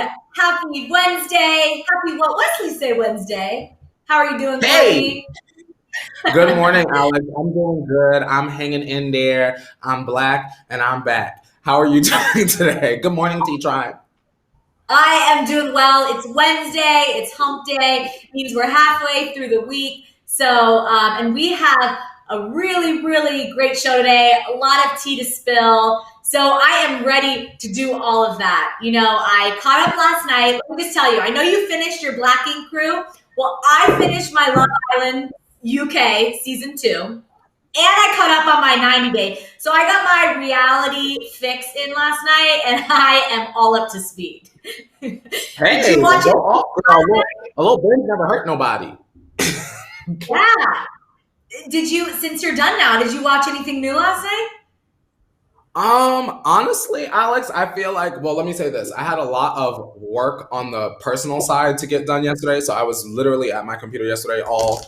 Yeah. Happy Wednesday. Happy what Wesley say Wednesday. How are you doing, Hey, Courtney? good morning, Alex. I'm doing good. I'm hanging in there. I'm black and I'm back. How are you doing today? Good morning, T Tribe. I am doing well. It's Wednesday. It's hump day. It means we're halfway through the week. And we have a really, really great show today. A lot of tea to spill. So I am ready to do all of that. I caught up last night. Let me just tell you, I know you finished your Black Ink crew. Well, I finished my Love Island UK season 2. And I caught up on my 90-day. So I got my reality fix in last night and I am all up to speed. Did Hey, you well, watch go it off, girl. A little binge never hurt nobody. Yeah. Did you, since you're done now, did you watch anything new last night? Honestly, Alex, I feel like, well, let me say this. I had a lot of work on the personal side to get done yesterday. So I was literally at my computer yesterday all.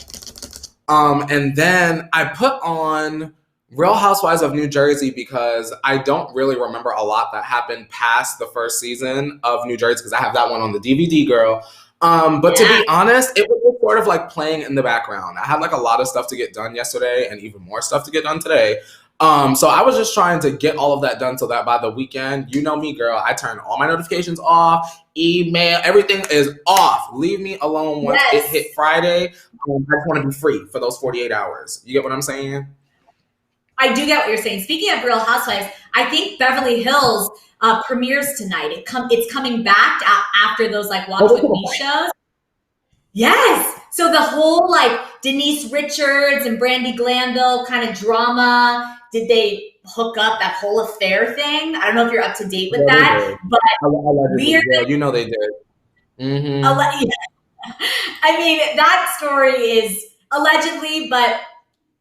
And then I put on Real Housewives of New Jersey because I don't really remember a lot that happened past the first season of New Jersey because I have that one on the DVD, girl. But to Yeah. be honest, it was just sort of like playing in the background. I had like a lot of stuff to get done yesterday and even more stuff to get done today. So I was just trying to get all of that done so that by the weekend, you know me, girl, I turn all my notifications off, email, everything is off. Leave me alone once it Yes. hit Friday. I just want to be free for those 48 hours. You get what I'm saying? I do get what you're saying. Speaking of Real Housewives, I think Beverly Hills premieres tonight. It's coming back after those like Watch With Me shows. Yes. So the whole like Denise Richards and Brandy Glanville kind of drama, did they hook up that whole affair thing? I don't know if you're up to date with Yeah, they that, did. but Allegedly, weird. girl, you know they did. Mm-hmm. I mean, that story is allegedly, but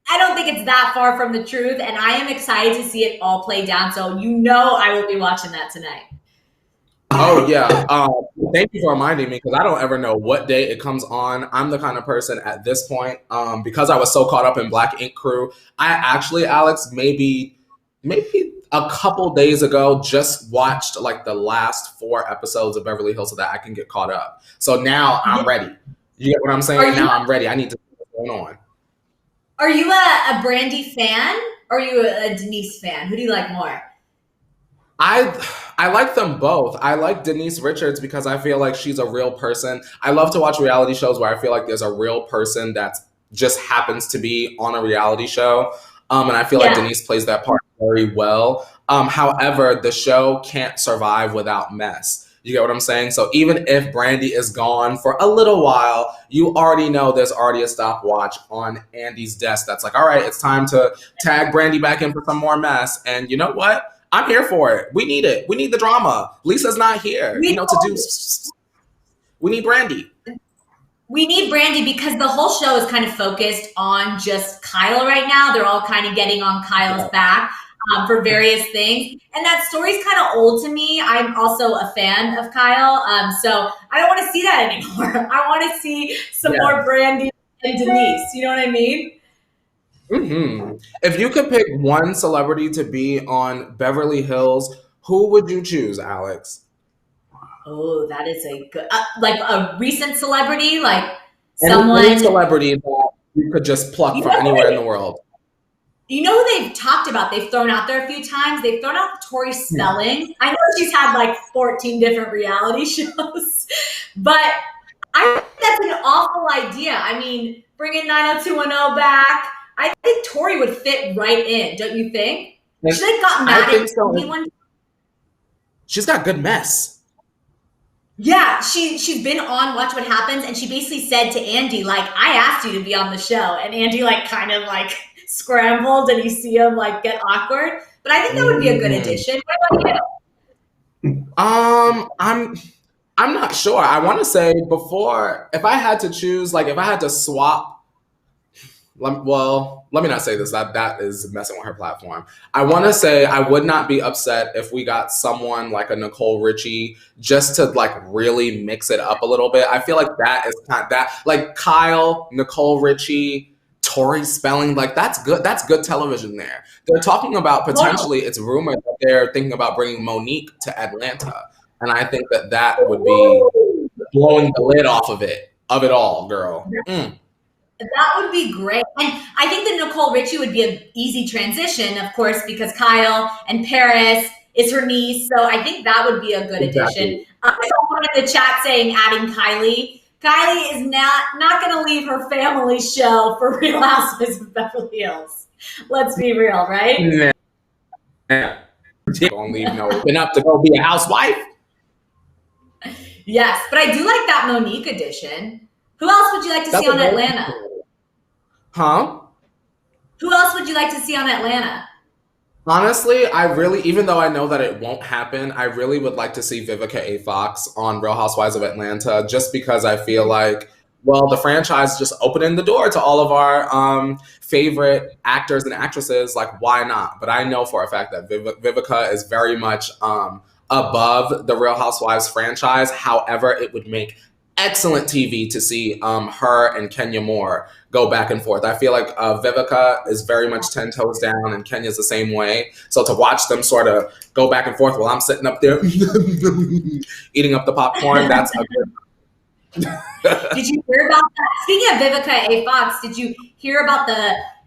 I don't think it's that far from the truth. And I am excited to see it all play down. So I will be watching that tonight. Oh yeah. Thank you for reminding me because I don't ever know what day it comes on. I'm the kind of person at this point, because I was so caught up in Black Ink Crew. I actually, Alex, maybe a couple days ago just watched like the last 4 episodes of Beverly Hills so that I can get caught up. So now I'm ready. You get what I'm saying? Now I'm ready. I need to see what's going on. Are you a Brandy fan or are you a Denise fan? Who do you like more? I like them both. I like Denise Richards because I feel like she's a real person. I love to watch reality shows where I feel like there's a real person that just happens to be on a reality show. And I feel like Denise plays that part very well. However, the show can't survive without mess. You get what I'm saying? So even if Brandy is gone for a little while, you already know there's already a stopwatch on Andy's desk that's like, all right, it's time to tag Brandy back in for some more mess. And you know what? I'm here for it. We need it. We need the drama. Lisa's not here, to do. We need Brandy. We need Brandy because the whole show is kind of focused on just Kyle right now. They're all kind of getting on Kyle's back for various things. And that story's kind of old to me. I'm also a fan of Kyle. So I don't want to see that anymore. I want to see some more Brandy and Denise. You know what I mean? Mm-hmm. If you could pick one celebrity to be on Beverly Hills, who would you choose, Alex? Oh, that is a good, like a recent celebrity, like any celebrity that you could just pluck from anywhere in the world. You know who they've talked about? They've thrown out there a few times. They've thrown out Tori Spelling. I know she's had like 14 different reality shows, but I think that's an awful idea. I mean, bringing 90210 back. I think Tori would fit right in, don't you think? She like got mad at anyone. She's got good mess. Yeah, she's been on Watch What Happens, and she basically said to Andy, like, I asked you to be on the show, and Andy like kind of like scrambled, and you see him like get awkward. But I think that would be a good addition. What about you? I'm not sure. I want to say before, if I had to choose, like if I had to swap. Well, let me not say this. That is messing with her platform. I want to say I would not be upset if we got someone like a Nicole Richie just to like really mix it up a little bit. I feel like that is kind of that like Kyle, Nicole Richie, Tori Spelling. Like that's good. That's good television there. They're talking about potentially. It's rumored that they're thinking about bringing Monique to Atlanta. And I think that would be blowing the lid off of it all, girl. That would be great. And I think that Nicole Richie would be an easy transition, of course, because Kyle and Paris is her niece. So I think that would be a good addition. I saw one in the chat saying adding Kylie. Kylie is not going to leave her family show for Real Housewives of Beverly Hills. Let's be real, right? Yeah. Don't leave been up to go be a housewife. Yes, but I do like that Monique edition. Who else would you like to see on Atlanta? Huh? Who else would you like to see on Atlanta? Honestly, even though I know that it won't happen, I really would like to see Vivica A. Fox on Real Housewives of Atlanta, just because I feel like, well, the franchise just opening the door to all of our favorite actors and actresses. Like, why not? But I know for a fact that Vivica is very much above the Real Housewives franchise. However, it would make excellent TV to see her and Kenya Moore go back and forth. I feel like Vivica is very much 10 toes down and Kenya's the same way. So to watch them sort of go back and forth while I'm sitting up there eating up the popcorn, that's a good. Did you hear about that? Speaking of Vivica A. Fox, did you hear about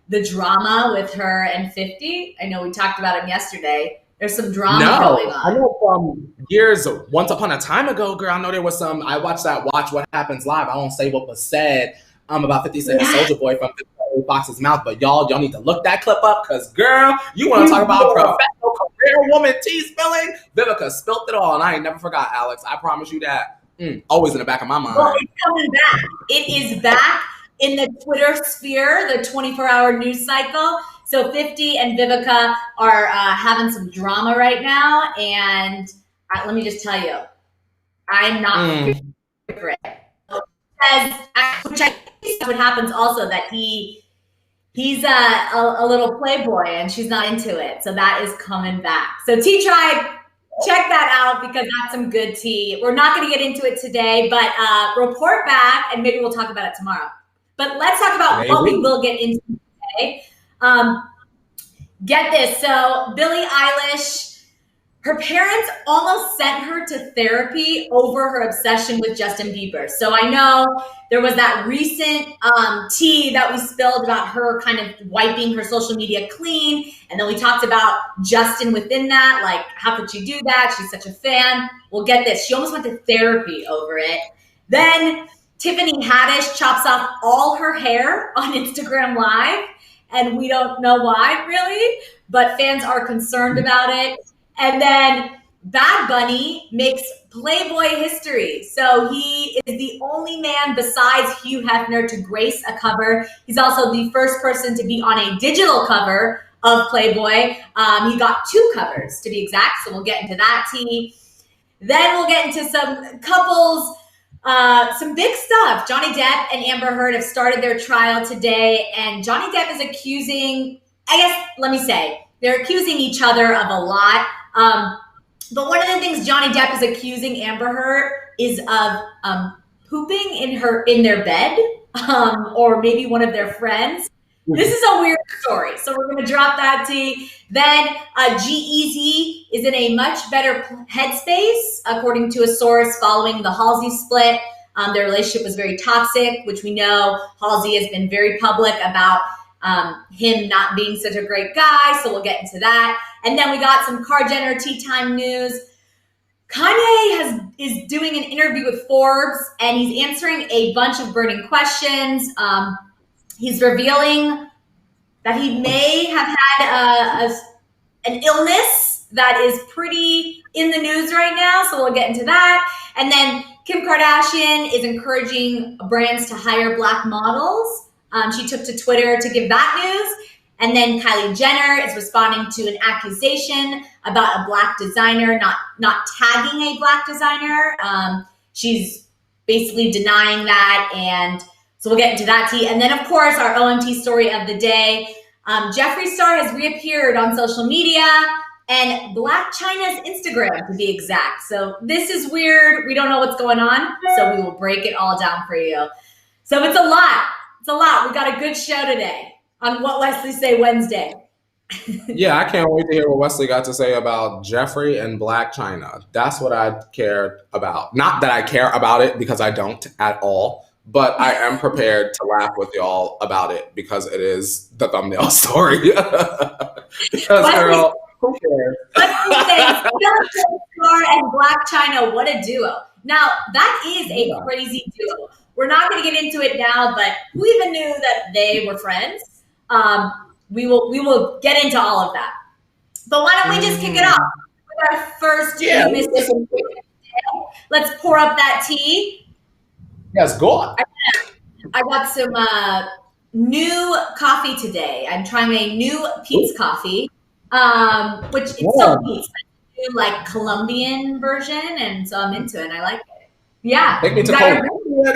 the drama with her and 50? I know we talked about him yesterday. There's some drama going on. I know from years, once upon a time ago, girl, I know there was some, I watched that Watch What Happens Live. I won't say what was said about 50 Cent and Soulja Boy from Fox's mouth, but y'all need to look that clip up, because, girl, you want to talk about professional career woman tea spilling? Vivica spilt it all, and I ain't never forgot, Alex. I promise you that. Always in the back of my mind. Well, it's coming back. It is back in the Twitter sphere, the 24-hour news cycle. So 50 and Vivica are having some drama right now, and let me just tell you, I'm not favorite. Which I think what happens also, that he's a little playboy and she's not into it. So that is coming back. So T-Tribe, check that out, because that's some good tea. We're not going to get into it today, but report back and maybe we'll talk about it tomorrow. But let's talk about what we will get into today. Get this. So Billie Eilish, her parents almost sent her to therapy over her obsession with Justin Bieber. So I know there was that recent tea that we spilled about her kind of wiping her social media clean. And then we talked about Justin within that. Like, how could she do that? She's such a fan. Well, get this. She almost went to therapy over it. Then Tiffany Haddish chops off all her hair on Instagram Live. And we don't know why, really, but fans are concerned about it. And then Bad Bunny makes Playboy history. So he is the only man besides Hugh Hefner to grace a cover. He's also the first person to be on a digital cover of Playboy. He got 2 covers, to be exact, so we'll get into that tea. Then we'll get into some couples. Some big stuff. Johnny Depp and Amber Heard have started their trial today, and Johnny Depp is accusing, they're accusing each other of a lot. But one of the things Johnny Depp is accusing Amber Heard is of pooping in their bed, or maybe one of their friends. This is a weird story, so we're going to drop that tea. Then G-Eazy is in a much better headspace, according to a source, following the Halsey split. Their relationship was very toxic, which we know Halsey has been very public about him not being such a great guy, so we'll get into that. And then we got some Kar Jenner tea time news. Kanye is doing an interview with Forbes, and he's answering a bunch of burning questions. He's revealing that he may have had an illness that is pretty in the news right now, so we'll get into that. And then Kim Kardashian is encouraging brands to hire Black models. She took to Twitter to give that news. And then Kylie Jenner is responding to an accusation about a Black designer not tagging a Black designer. She's basically denying that, and so we'll get into that tea. And then, of course, our OMT story of the day. Jeffree Star has reappeared on social media and Black Chyna's Instagram, to be exact. So this is weird. We don't know what's going on, so we will break it all down for you. So it's a lot. It's a lot. We got a good show today on What Wesley Say Wednesday. Yeah, I can't wait to hear what Wesley got to say about Jeffree and Black China. That's what I cared about. Not that I care about it because I don't at all, but I am prepared to laugh with y'all about it because it is the thumbnail story. Because, Wesley, girl, who Wesley saying cares? Star and Black China, what a duo. Now, that is a Yeah. crazy duo. We're not going to get into it now, but who even knew that they were friends? Um, we will get into all of that. But why don't we just kick it off Mhm. with our first Yeah, You Missed It listen. story of the day. Let's pour up that tea. Yes, go on. I got some new coffee today. I'm trying a new Pete's Ooh, coffee, which it's still yeah. Pete's, but new like Colombian version, and so I'm into it. I like it. Yeah, Take me you to got your Colombia,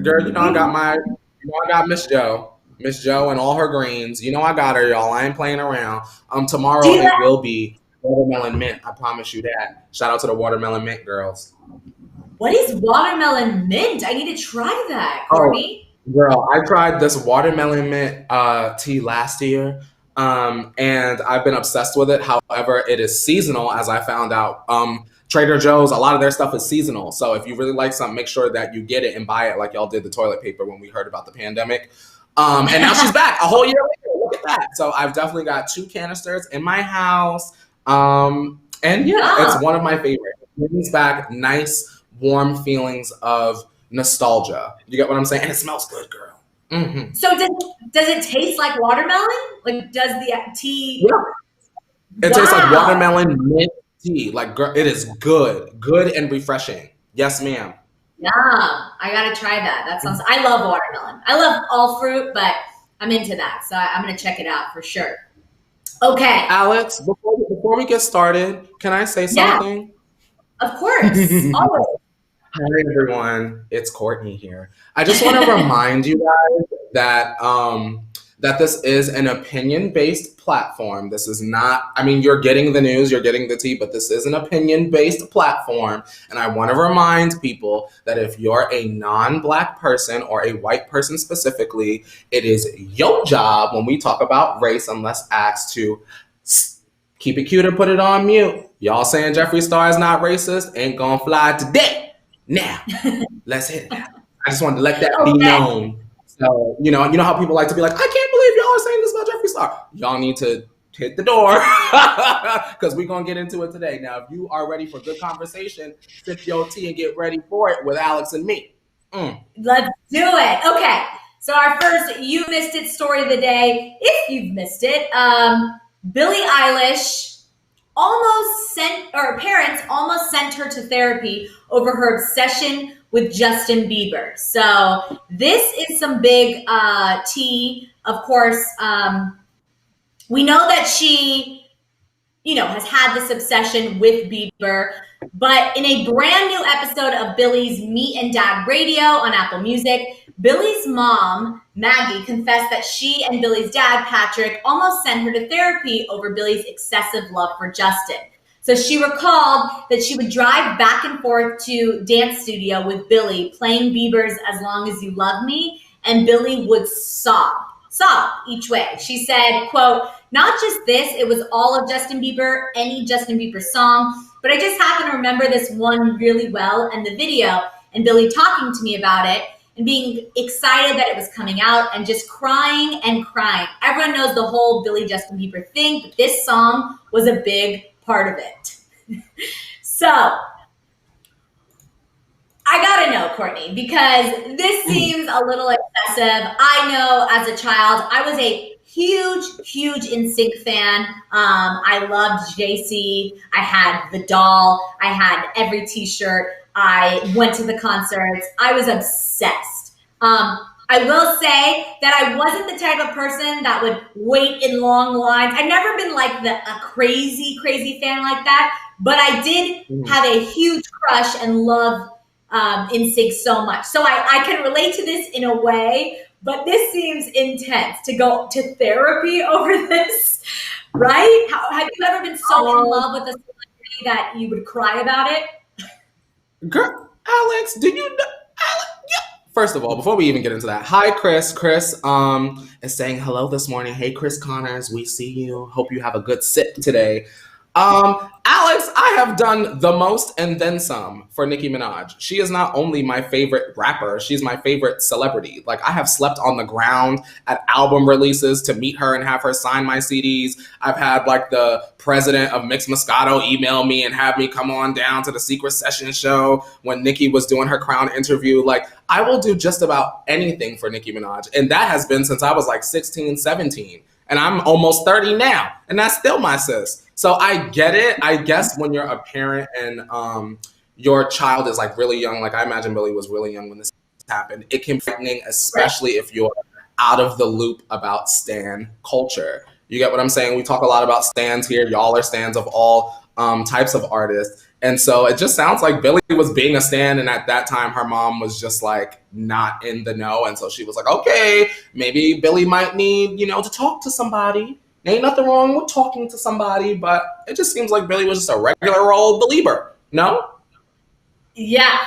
girl. I got Miss Joe. Miss Joe and all her greens. You know I got her, y'all. I ain't playing around. do Tomorrow you it like, will be watermelon mint. I promise you that. Shout out to the watermelon mint girls. what is watermelon mint? I need to try that, Oh, Courtney. girl, I tried this watermelon mint tea last year, and I've been obsessed with it. However, it is seasonal, as I found out. Trader Joe's, a lot of their stuff is seasonal. So if you really like something, make sure that you get it and buy it, like y'all did the toilet paper when we heard about the pandemic. And now she's back a whole year later. Look at that. So I've definitely got 2 canisters in my house. And yeah, No. it's one of my favorites. It brings back nice, warm feelings of nostalgia. You get what I'm saying? And it smells good, girl. Mm-hmm. So does it taste like watermelon? Like does the tea? Yeah. It tastes like Wow. watermelon mint tea. Like, girl, it is good and refreshing. Yes, ma'am. Yum. I gotta try that. That sounds. I love watermelon. I love all fruit, but I'm into that, so I'm gonna check it out for sure. Okay. Alex, before we get started, can I say Yeah. something? Of course. Always. Hi everyone, it's Courtney here. I just want to remind you guys that that this is an opinion-based platform. This is not, I mean, you're getting the news, you're getting the tea, but this is an opinion-based platform. And I want to remind people that if you're a non-black person or a white person specifically, it is your job when we talk about race, unless asked to keep it cute and put it on mute. Y'all saying Jeffree Star is not racist ain't gonna fly today. Now, let's hit it. I just wanted to let that be Okay. known. So, you know how people like to be like, I can't believe y'all are saying this about Jeffree Star. Y'all need to hit the door because we're going to get into it today. Now, if you are ready for good conversation, sip your tea and get ready for it with Alex and me. Let's do it. Okay. So our first You Missed It story of the day, if you've missed it, Billie Eilish almost sent, or parents almost sent her to therapy over her obsession with Justin Bieber. So this is some big tea. Of course, we know that she, has had this obsession with Bieber. But in a brand new episode of Billie's Meet and Dad Radio on Apple Music, Billie's mom, Maggie, confessed that she and Billie's dad, Patrick, almost sent her to therapy over Billie's excessive love for Justin. So she recalled that she would drive back and forth to dance studio with Billie, playing Bieber's As Long As You Love Me, and Billie would sob each way. She said, quote, not just this, it was all of Justin Bieber, any Justin Bieber song, but I just happen to remember this one really well and the video and Billie talking to me about it and being excited that it was coming out and just crying and crying. Everyone knows the whole Billie Justin Bieber thing, but this song was a big part of it. So I gotta know, Courtney, because this seems a little excessive. I know as a child, I was a huge NSYNC fan. I loved JC. I had the doll. I had every T-shirt. I went to the concerts. I was obsessed. I will say that I wasn't the type of person that would wait in long lines. I've never been like a crazy fan like that, but I did have a huge crush and love NSYNC so much. So I can relate to this in a way, but this seems intense to go to therapy over this, right? Have you ever been so in love with a celebrity that you would cry about it? Girl, Alex, do you know? Alex, First of all, before we even get into that, hi Chris. Chris is saying hello this morning. Hey Chris Connors, we see you. Hope you have a good sip today. Alex, I have done the most and then some for Nicki Minaj. She is not only my favorite rapper, she's my favorite celebrity. Like, I have slept on the ground at album releases to meet her and have her sign my CDs. I've had like the president of Mix Moscato email me and have me come on down to the Secret Session show when Nicki was doing her Crown interview. Like, I will do just about anything for Nicki Minaj. And that has been since I was like 16, 17. And I'm almost 30 now. And that's still my sis. So I get it. I guess when you're a parent and your child is like really young, like I imagine Billy was really young when this happened, it can be frightening, especially if you're out of the loop about stan culture. You get what I'm saying? We talk a lot about stans here. Y'all are stans of all types of artists. And so it just sounds like Billy was being a stan, and at that time her mom was just like not in the know. And so she was like, okay, maybe Billy might need, to talk to somebody. Ain't nothing wrong with talking to somebody, but it just seems like Billy was just a regular old believer. No? Yeah.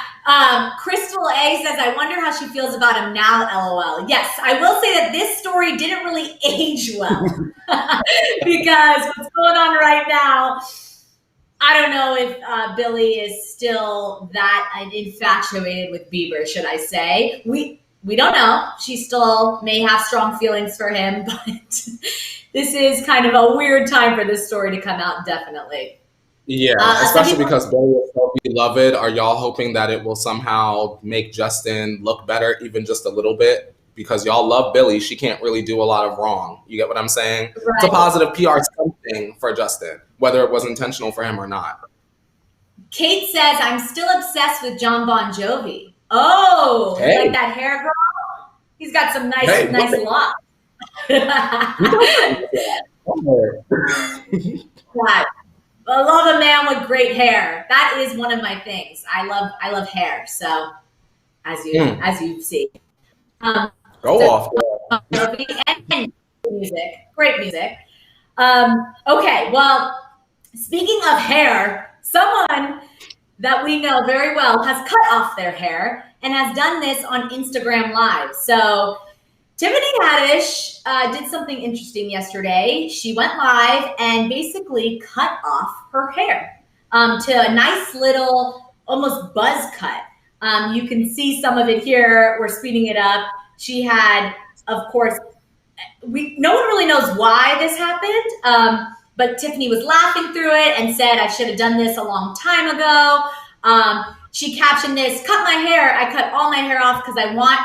Crystal A says, I wonder how she feels about him now, LOL. Yes, I will say that this story didn't really age well because what's going on right now, I don't know if Billy is still that infatuated with Bieber, should I say. We don't know. She still may have strong feelings for him, but this is kind of a weird time for this story to come out, definitely. Yeah, especially because Billy is so beloved. Are y'all hoping that it will somehow make Justin look better even just a little bit? Because y'all love Billy. She can't really do a lot of wrong. You get what I'm saying? Right. It's a positive PR something for Justin, whether it was intentional for him or not. Kate says, I'm still obsessed with John Bon Jovi. Oh, hey. Like that hair girl? He's got some nice locks. I love a man with great hair. That is one of my things. I love hair. So, as you see, go off. And music, great music. Okay, well, speaking of hair, someone that we know very well has cut off their hair and has done this on Instagram Live. So Tiffany Haddish did something interesting yesterday. She went live and basically cut off her hair to a nice little, almost buzz cut. You can see some of it here. We're speeding it up. She had, of course, no one really knows why this happened, but Tiffany was laughing through it and said, I should have done this a long time ago. She captioned this, cut my hair. I cut all my hair off because I want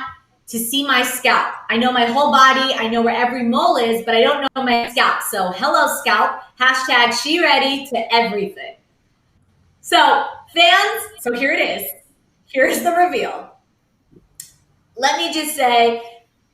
to see my scalp. I know my whole body. I know where every mole is, but I don't know my scalp. So hello, scalp. Hashtag she ready to everything. So fans, so here it is. Here's the reveal. Let me just say,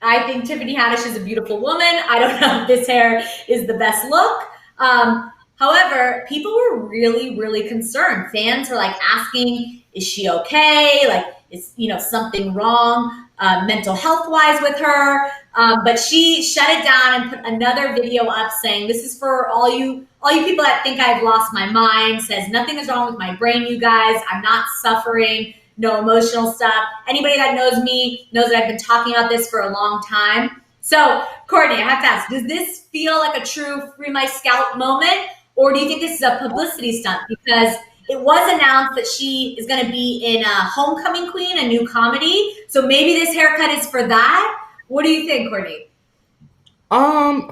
I think Tiffany Haddish is a beautiful woman. I don't know if this hair is the best look. However, people were really, really concerned. Fans were like asking, is she okay? Like, is something wrong mental health wise with her? But she shut it down and put another video up saying, this is for all you people that think I've lost my mind. Says nothing is wrong with my brain, you guys. I'm not suffering. No emotional stuff. Anybody that knows me knows that I've been talking about this for a long time. So, Courtney, I have to ask, does this feel like a true free my scalp moment? Or do you think this is a publicity stunt? Because it was announced that she is going to be in Homecoming Queen, a new comedy. So maybe this haircut is for that. What do you think, Courtney?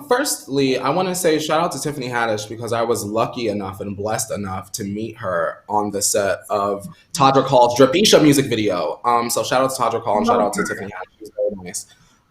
Firstly, I want to say shout out to Tiffany Haddish because I was lucky enough and blessed enough to meet her on the set of Todrick Hall's Drapisha music video. So shout out to Todrick Hall and shout out to Tiffany Haddish. She's very nice.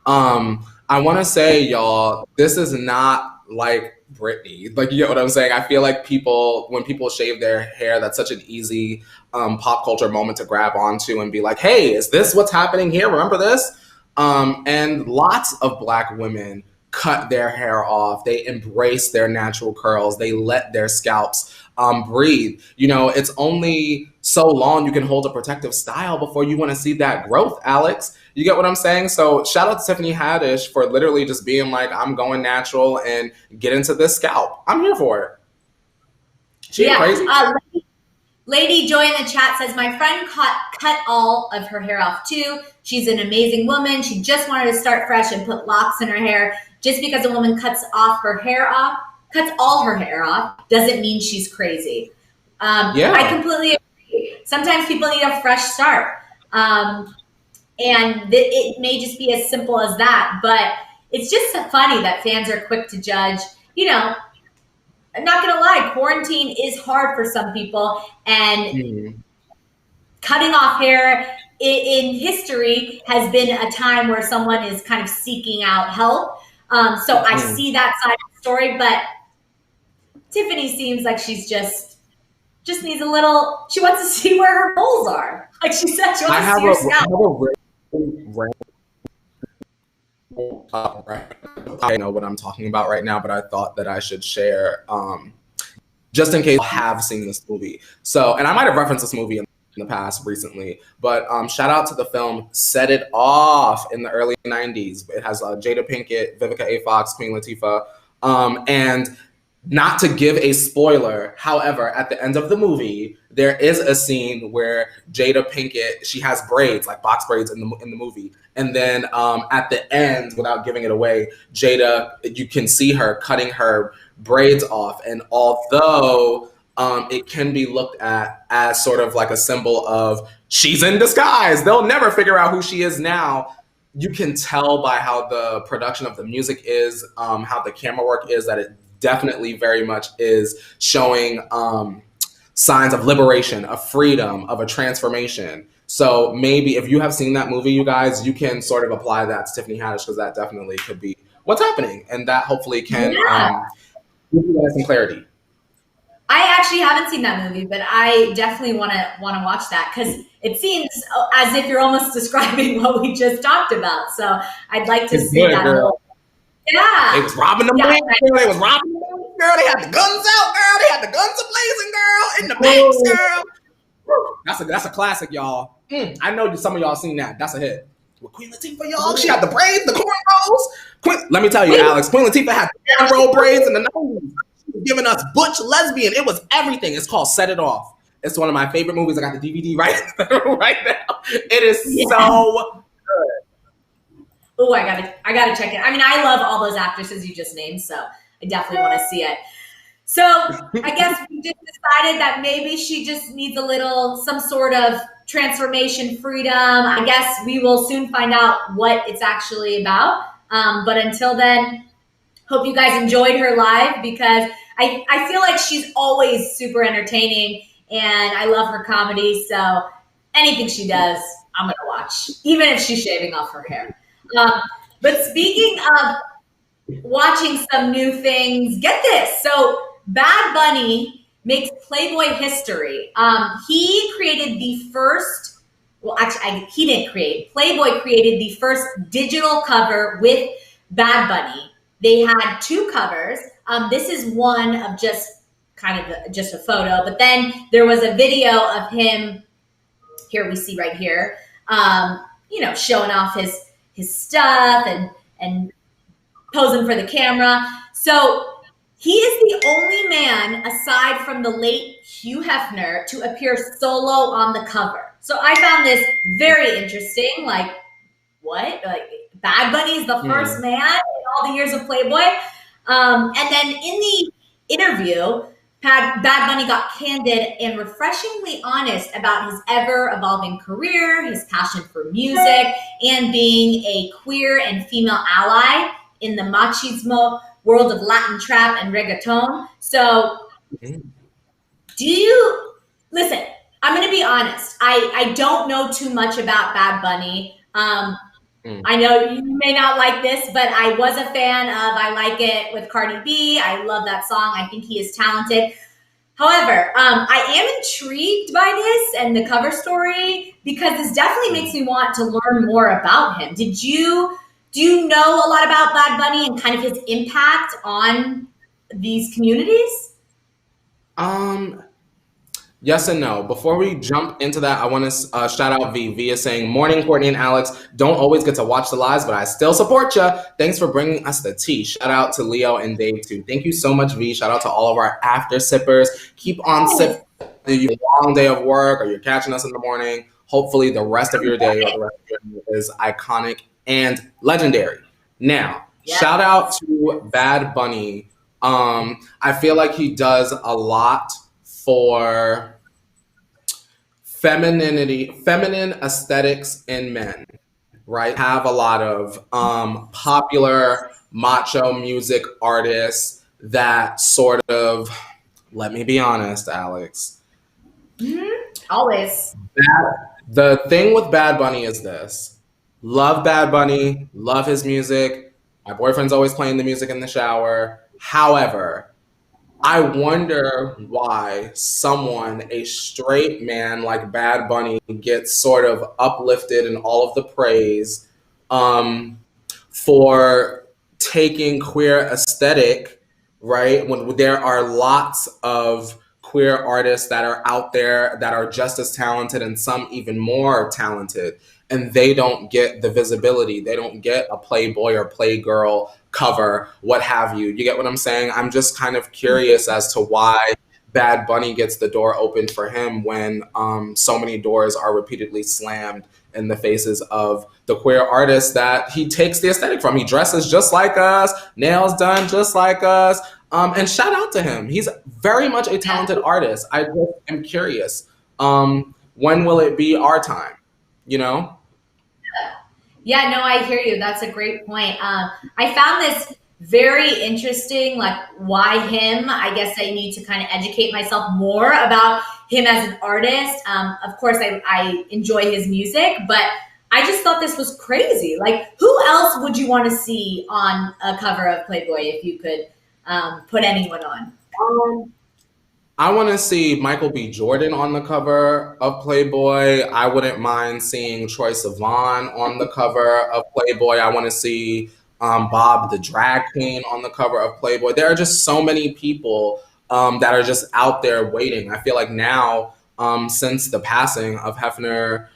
I want to say, y'all, this is not like Britney. Like, you get what I'm saying? I feel like when people shave their hair, that's such an easy pop culture moment to grab onto and be like, hey, is this what's happening here? Remember this? And lots of Black women cut their hair off. They embrace their natural curls. They let their scalps breathe. It's only so long you can hold a protective style before you want to see that growth, Alex. You get what I'm saying? So shout out to Tiffany Haddish for literally just being like, I'm going natural and get into this scalp. I'm here for it. She crazy. Lady Joy in the chat says, my friend cut all of her hair off too. She's an amazing woman. She just wanted to start fresh and put locks in her hair. Just because a woman cuts all her hair off, doesn't mean she's crazy. I completely agree. Sometimes people need a fresh start. And it may just be as simple as that. But it's just funny that fans are quick to judge. You know, I'm not going to lie, quarantine is hard for some people. And cutting off hair in history has been a time where someone is kind of seeking out help. So I see that side of the story. But Tiffany seems like she's just needs a little, she wants to see where her moles are. Like she said, she wants to see her scalp. I know what I'm talking about right now, but I thought that I should share, just in case you have seen this movie. So, and I might have referenced this movie in the past recently, but shout out to the film Set It Off in the early 90s. It has Jada Pinkett, Vivica A. Fox, Queen Latifah, and not to give a spoiler, however, at the end of the movie, there is a scene where Jada Pinkett, she has braids, like box braids in the movie. And then at the end, without giving it away, Jada, you can see her cutting her braids off. And although it can be looked at as sort of like a symbol of she's in disguise, they'll never figure out who she is now, you can tell by how the production of the music is, how the camera work is, that it definitely very much is showing signs of liberation, of freedom, of a transformation. So maybe if you have seen that movie, you guys, you can sort of apply that to Tiffany Haddish, because that definitely could be what's happening. And that hopefully can give you guys some clarity. I actually haven't seen that movie, but I definitely want to watch that, because it seems as if you're almost describing what we just talked about. So I'd like to see that. Girl. Yeah. They was robbing them banks, girl. They was robbing them banks, girl. They had the guns out, girl. They had the guns a-blazing, girl. In the banks, girl. That's a classic, y'all. I know some of y'all seen that. That's a hit. With Queen Latifah, y'all, she had the braids, the cornrows. Let me tell you, Alex, Queen Latifah had the cornrow braids in the 90s. She was giving us butch lesbian. It was everything. It's called Set It Off. It's one of my favorite movies. I got the DVD right now. It is so good. Oh, I gotta check it. I mean, I love all those actresses you just named, so I definitely want to see it. So I guess we just decided that maybe she just needs some sort of transformation, freedom. I guess we will soon find out what it's actually about. But until then, hope you guys enjoyed her live, because I feel like she's always super entertaining, and I love her comedy. So anything she does, I'm gonna watch, even if she's shaving off her hair. But speaking of watching some new things, get this. So Bad Bunny makes Playboy history. He created the first, well, actually, he didn't create. Playboy created the first digital cover with Bad Bunny. They had two covers. This is one of just a photo, but then there was a video of him. Here we see right here, showing off his stuff and posing for the camera. So he is the only man, aside from the late Hugh Hefner, to appear solo on the cover. So I found this very interesting. Like, what? Like, Bad Bunny is the first man in all the years of Playboy. And then in the interview, Bad Bunny got candid and refreshingly honest about his ever-evolving career, his passion for music, and being a queer and female ally in the machismo world of Latin trap and reggaeton. So, listen, I'm going to be honest. I don't know too much about Bad Bunny. I know you may not like this, but I was a fan of I Like It with Cardi B. I love that song. I think he is talented. However, I am intrigued by this and the cover story, because this definitely makes me want to learn more about him. Do you know a lot about Bad Bunny and kind of his impact on these communities? Yes and no. Before we jump into that, I want to shout out V. V is saying, morning, Courtney and Alex. Don't always get to watch the lives, but I still support you. Thanks for bringing us the tea. Shout out to Leo and Dave, too. Thank you so much, V. Shout out to all of our after sippers. Keep on you have a long day of work or you're catching us in the morning, hopefully the rest of your day or the rest of your day is iconic and legendary. Now, Yeah. shout out to Bad Bunny. I feel like he does a lot for feminine aesthetics in men, right? Have a lot of popular macho music artists that sort of, let me be honest, Alex. Always. The thing with Bad Bunny is this. Love Bad Bunny, love his music. My boyfriend's always playing the music in the shower. However, I wonder why someone, a straight man like Bad Bunny, gets sort of uplifted in all of the praise um, for taking queer aesthetic, right? When there are lots of queer artists that are out there that are just as talented and some even more talented, and they don't get the visibility. They don't get a Playboy or Playgirl cover, what have you. You get what I'm saying? I'm just kind of curious as to why Bad Bunny gets the door open for him when so many doors are repeatedly slammed in the faces of the queer artists that he takes the aesthetic from. He dresses just like us, nails done just like us. And shout out to him. He's very much a talented artist. I just am curious. When will it be our time? You know? Yeah, no, I hear you. That's a great point. I found this very interesting, like why him. I guess I need to kind of educate myself more about him as an artist. Of course, I enjoy his music, but I just thought this was crazy. Like, who else would you want to see on a cover of Playboy if you could put anyone on? Um, I want to see Michael B. Jordan on the cover of Playboy. I wouldn't mind seeing Troye Sivan on the cover of Playboy. I want to see Bob the Drag Queen on the cover of Playboy. There are just so many people that are just out there waiting. I feel like now, since the passing of Hefner,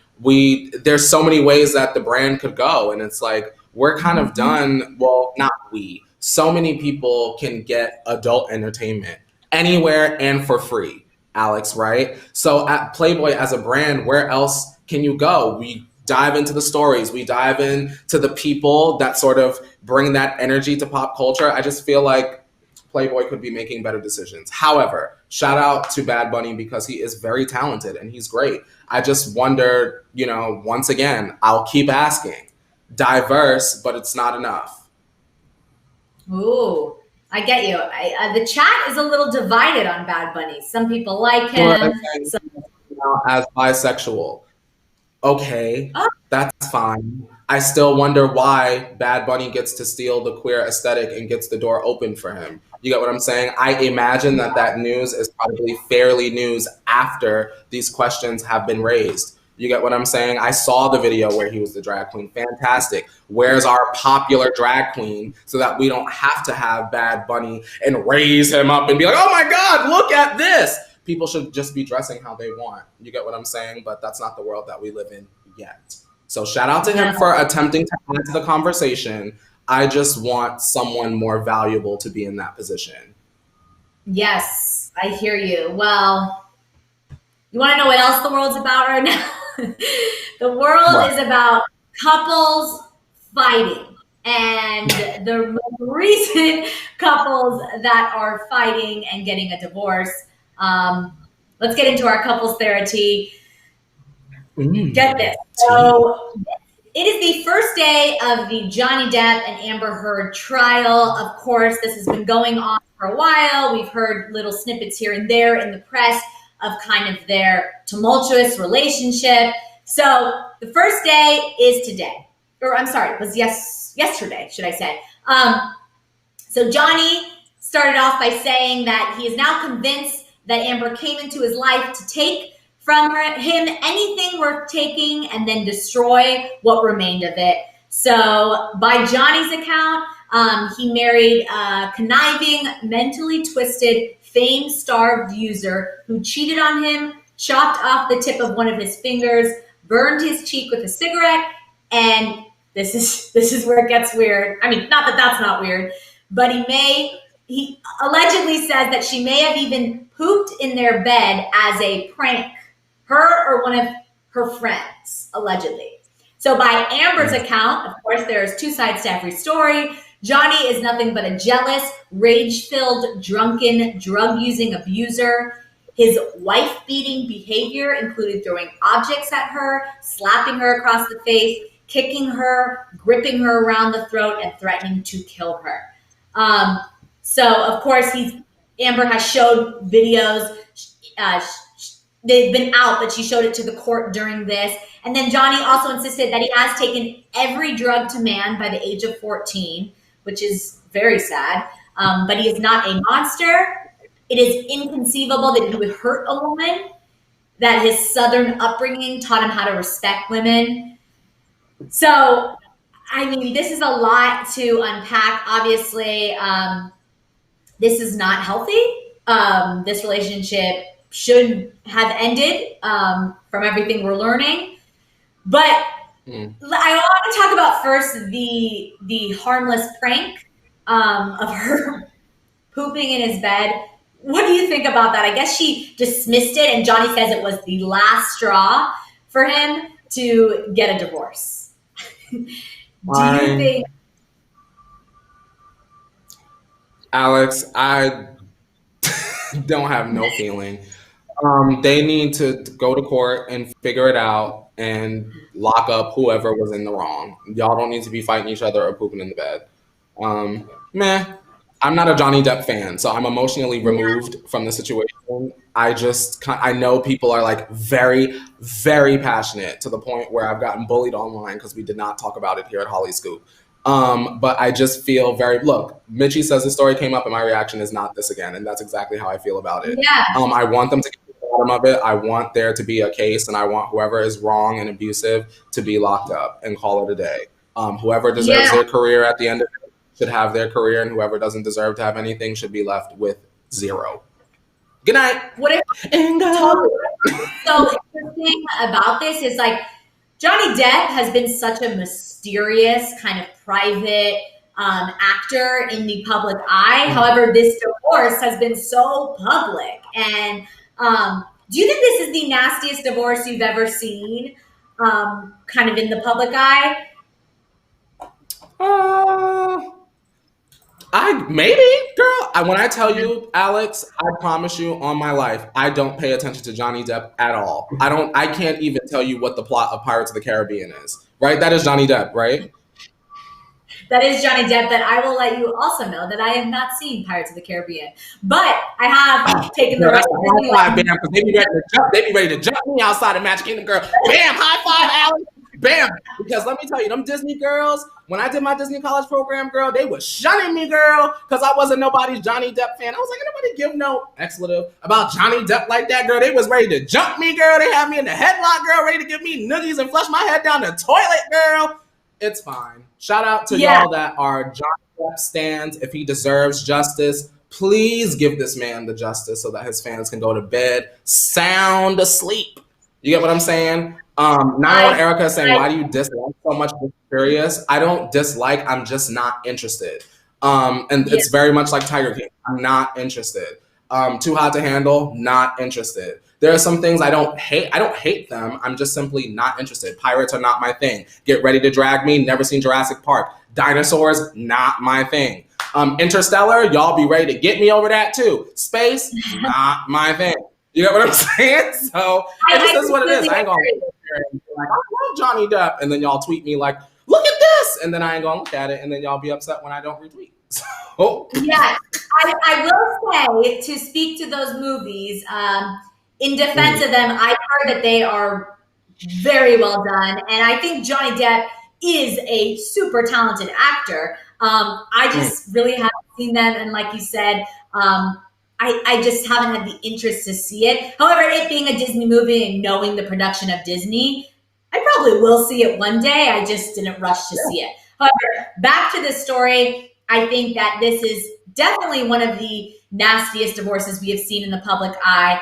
there's so many ways that the brand could go, and it's like we're kind of done. Well, not we. So many people can get adult entertainment anywhere and for free, Alex, right? So at Playboy as a brand, where else can you go? We dive into the stories, we dive into the people that sort of bring that energy to pop culture. I just feel like Playboy could be making better decisions. However, shout out to Bad Bunny because he is very talented and he's great. I just wonder, once again, I'll keep asking. Diverse, but it's not enough. Ooh, I get you. The chat is a little divided on Bad Bunny. Some people like People are him. saying as bisexual. Okay, Oh, that's fine. I still wonder why Bad Bunny gets to steal the queer aesthetic and gets the door open for him. You get what I'm saying? I imagine that news is probably fairly news after these questions have been raised. You get what I'm saying? I saw the video where he was the drag queen. Fantastic. Where's our popular drag queen so that we don't have to have Bad Bunny and raise him up and be like, oh my God, look at this. People should just be dressing how they want. You get what I'm saying? But that's not the world that we live in yet. So shout out to him for attempting to add to the conversation. I just want someone more valuable to be in that position. yes, I hear you. Well, you want to know what else the world's about right now? The world What? is about couples fighting. And the most recent couples that are fighting and getting a divorce. Let's get into our couples therapy. Get this. So it is the first day of the Johnny Depp and Amber Heard trial. Of course, this has been going on for a while. We've heard little snippets here and there in the press of kind of their tumultuous relationship. So the first day is today. Or I'm sorry, it was yesterday, should I say. So Johnny started off by saying that he is now convinced that Amber came into his life to take from him anything worth taking and then destroy what remained of it. So by Johnny's account, he married a conniving, mentally twisted, fame-starved user who cheated on him, chopped off the tip of one of his fingers, burned his cheek with a cigarette, and this is where it gets weird. I mean, not that that's not weird, but he allegedly says that she may have even pooped in their bed as a prank, her or one of her friends, allegedly. So by Amber's account, of course, there's two sides to every story. Johnny is nothing but a jealous, rage-filled, drunken, drug-using abuser. His wife-beating behavior included throwing objects at her, slapping her across the face, kicking her, gripping her around the throat, and threatening to kill her. So, of course, Amber has showed videos. They've been out, but she showed it to the court during this. And then Johnny also insisted that he has taken every drug to man by the age of 14, which is very sad. But he is not a monster. It is inconceivable that he would hurt a woman, that his Southern upbringing taught him how to respect women. So, I mean, this is a lot to unpack. Obviously, this is not healthy. This relationship should have ended from everything we're learning. But I want to talk about first the harmless prank of her pooping in his bed. What do you think about that? I guess she dismissed it, and Johnny says it was the last straw for him to get a divorce. Do you think... Alex, I don't have no feeling. They need to go to court and figure it out and lock up whoever was in the wrong. Y'all don't need to be fighting each other or pooping in the bed. I'm not a Johnny Depp fan, so I'm emotionally removed from the situation. I know people are like very, very passionate to the point where I've gotten bullied online because we did not talk about it here at Hollyscoop. But I just feel look, Mitchie says the story came up and my reaction is not this again. And that's exactly how I feel about it. Yeah. I want them to get to the bottom of it. I want there to be a case, and I want whoever is wrong and abusive to be locked up and call it a day. Whoever deserves their career at the end of it should have their career, and whoever doesn't deserve to have anything should be left with zero. Good night. What if so the thing about this is like Johnny Depp has been such a mysterious kind of private actor in the public eye. However, this divorce has been so public. And do you think this is the nastiest divorce you've ever seen kind of in the public eye? Maybe, girl. When I tell you, Alex, I promise you on my life, I don't pay attention to Johnny Depp at all. I can't even tell you what the plot of Pirates of the Caribbean is, right? That is Johnny Depp, right? That is Johnny Depp, but I will let you also know that I have not seen Pirates of the Caribbean. But I have taken the rest of the high five, bam, because they be ready to jump me outside of Magic Kingdom, girl. Bam, high five, Alex. Bam! Because let me tell you, them Disney girls, when I did my Disney college program, girl, they was shunning me, girl, because I wasn't nobody's Johnny Depp fan. I was like, nobody give no expletive about Johnny Depp like that, girl. They was ready to jump me, girl. They had me in the headlock, girl, ready to give me noogies and flush my head down the toilet, girl. It's fine. Shout out to y'all that are Johnny Depp stands. If he deserves justice, please give this man the justice so that his fans can go to bed sound asleep. You get what I'm saying? Now Erica is saying, why do you dislike so much? Curious. I don't dislike. I'm just not interested. It's very much like Tiger King. I'm not interested. Too Hot to Handle. Not interested. There are some things I don't hate. I don't hate them. I'm just simply not interested. Pirates are not my thing. Get Ready to Drag Me. Never seen Jurassic Park. Dinosaurs. Not my thing. Interstellar. Y'all be ready to get me over that too. Space. Not my thing. You know what I'm saying? So this is what it is. I ain't gonna like, I love Johnny Depp, and then y'all tweet me like, look at this, and then I ain't gonna look at it, and then y'all be upset when I don't retweet. So yeah, I will say, to speak to those movies, in defense of them, I've heard that they are very well done, and I think Johnny Depp is a super talented actor. I just really haven't seen them, and like you said, I just haven't had the interest to see it. However, it being a Disney movie and knowing the production of Disney, I probably will see it one day. I just didn't rush to see it. However, back to this story, I think that this is definitely one of the nastiest divorces we have seen in the public eye.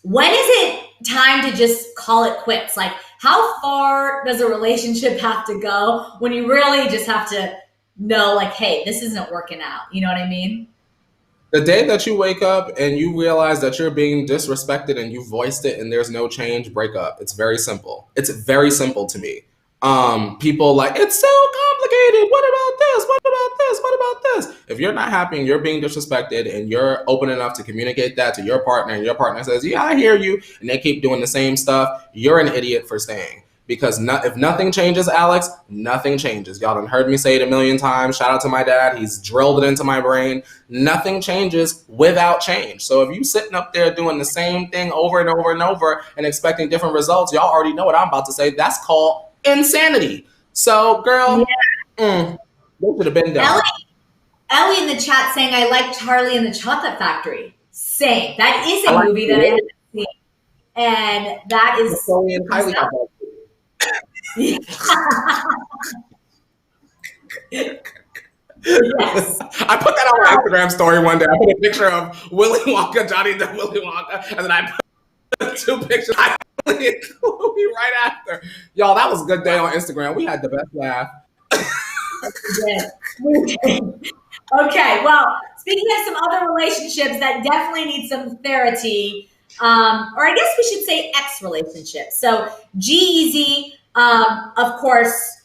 When is it time to just call it quits? Like, how far does a relationship have to go when you really just have to know, like, hey, this isn't working out? You know what I mean? The day that you wake up and you realize that you're being disrespected and you voiced it and there's no change, break up. It's very simple. It's very simple to me. People like, it's so complicated. What about this? What about this? What about this? If you're not happy and you're being disrespected and you're open enough to communicate that to your partner and your partner says, yeah, I hear you, and they keep doing the same stuff, you're an idiot for staying. Because if nothing changes, Alex, nothing changes. Y'all done heard me say it a million times. Shout out to my dad. He's drilled it into my brain. Nothing changes without change. So if you sitting up there doing the same thing over and over and over and expecting different results, y'all already know what I'm about to say. That's called insanity. So, girl, they should have been done. Ellie in the chat saying, I like Charlie and the Chocolate Factory. Same. That is a movie that I haven't seen. And that is... Kylie yes. I put that on my Instagram story one day. I put a picture of Willy Wonka, Johnny Depp, Willy Wonka, and then I put 2 pictures right after. Y'all, that was a good day on Instagram. We had the best laugh. Okay, well, speaking of some other relationships that definitely need some therapy, or I guess we should say ex-relationships. So Jeezy, of course,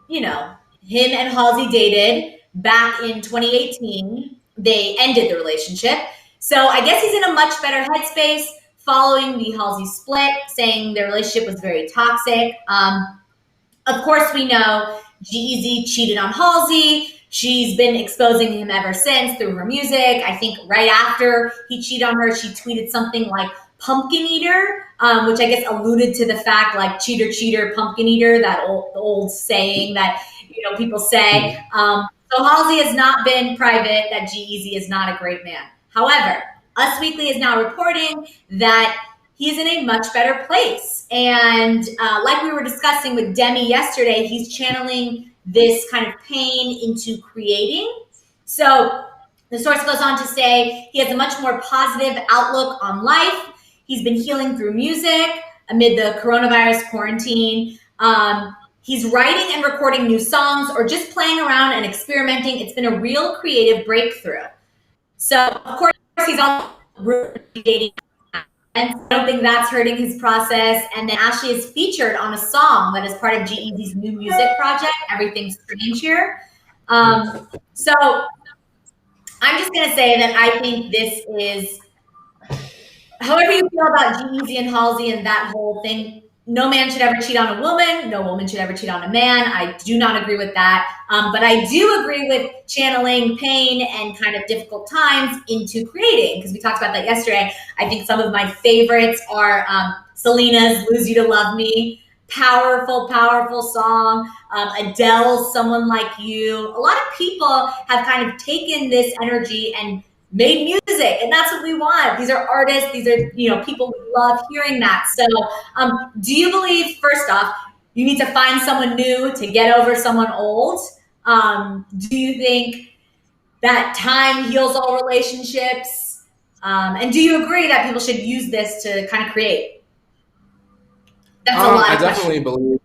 you know, him and Halsey dated back in 2018. They ended the relationship. So I guess he's in a much better headspace following the Halsey split, saying their relationship was very toxic. Of course, we know Jeezy cheated on Halsey. She's been exposing him ever since through her music. I think right after he cheated on her, she tweeted something like pumpkin eater, which I guess alluded to the fact like cheater, cheater, pumpkin eater, that old saying that, you know, people say. So Halsey has not been private that Jeezy is not a great man. However, Us Weekly is now reporting that he's in a much better place. And like we were discussing with Demi yesterday, he's channeling this kind of pain into creating. So the source goes on to say he has a much more positive outlook on life. He's been healing through music amid the coronavirus quarantine. He's writing and recording new songs or just playing around and experimenting. It's been a real creative breakthrough. So, of course, he's also dating, and I don't think that's hurting his process. And then Ashley is featured on a song that is part of G-Eazy's new music project, Everything's Strange Here. So I'm just going to say that I think this is, however you feel about G-Eazy and Halsey and that whole thing, no man should ever cheat on a woman. No woman should ever cheat on a man. I do not agree with that. But I do agree with channeling pain and kind of difficult times into creating, because we talked about that yesterday. I think some of my favorites are Selena's Lose You to Love Me. Powerful, powerful song. Adele's Someone Like You. A lot of people have kind of taken this energy and made music, and that's what we want. These are artists. These are, you know, people who love hearing that. So do you believe, first off, you need to find someone new to get over someone old? Do you think that time heals all relationships? And do you agree that people should use this to kind of create? That's a lot of questions.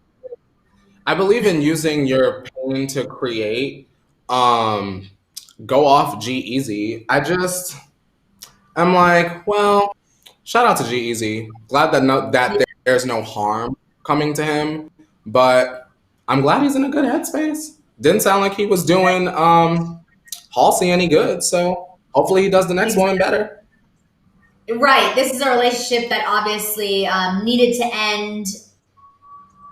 I believe in using your pain to create. Go off G-Eazy. I'm like, well, shout out to G-Eazy. Glad that there's no harm coming to him, but I'm glad he's in a good headspace. Didn't sound like he was doing Halsey any good, so hopefully he does the next one better. Right. This is a relationship that obviously needed to end.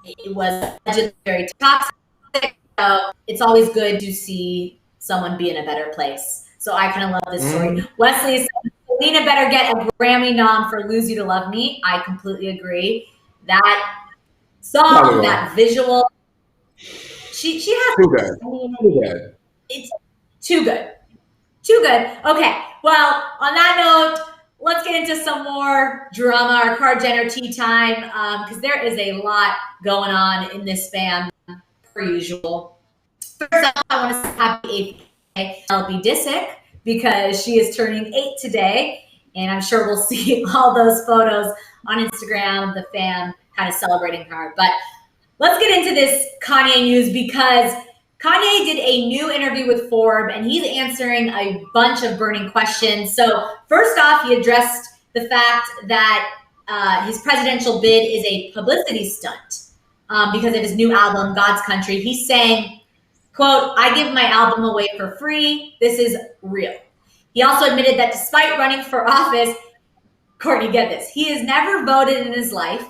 It was very toxic. So it's always good to see someone be in a better place. So I kind of love this story. Wesley said, Selena better get a Grammy nom for Lose You to Love Me. I completely agree. That song, that visual, she has too good. Too good. It's too good. Too good. Okay. Well, on that note, let's get into some more drama, our Card Jenner tea time, because there is a lot going on in this fam, per usual. First off, I want to say happy 8th LB Disick, because she is turning 8 today, and I'm sure we'll see all those photos on Instagram, the fam kind of celebrating her. But let's get into this Kanye news, because Kanye did a new interview with Forbes, and he's answering a bunch of burning questions. So first off, he addressed the fact that his presidential bid is a publicity stunt because of his new album, God's Country. He's saying, quote, "I give my album away for free. This is real." He also admitted that despite running for office, Courtney, get this, he has never voted in his life.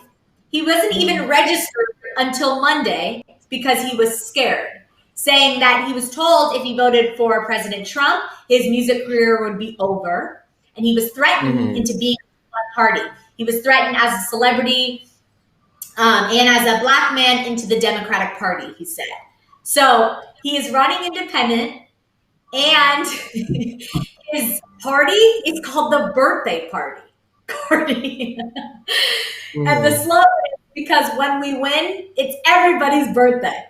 He wasn't even registered until Monday because he was scared, saying that he was told if he voted for President Trump, his music career would be over. And he was threatened into being one party. He was threatened as a celebrity and as a Black man into the Democratic Party, he said. So he is running independent, and his party is called the birthday party. Courtney. And the slogan is because when we win, it's everybody's birthday.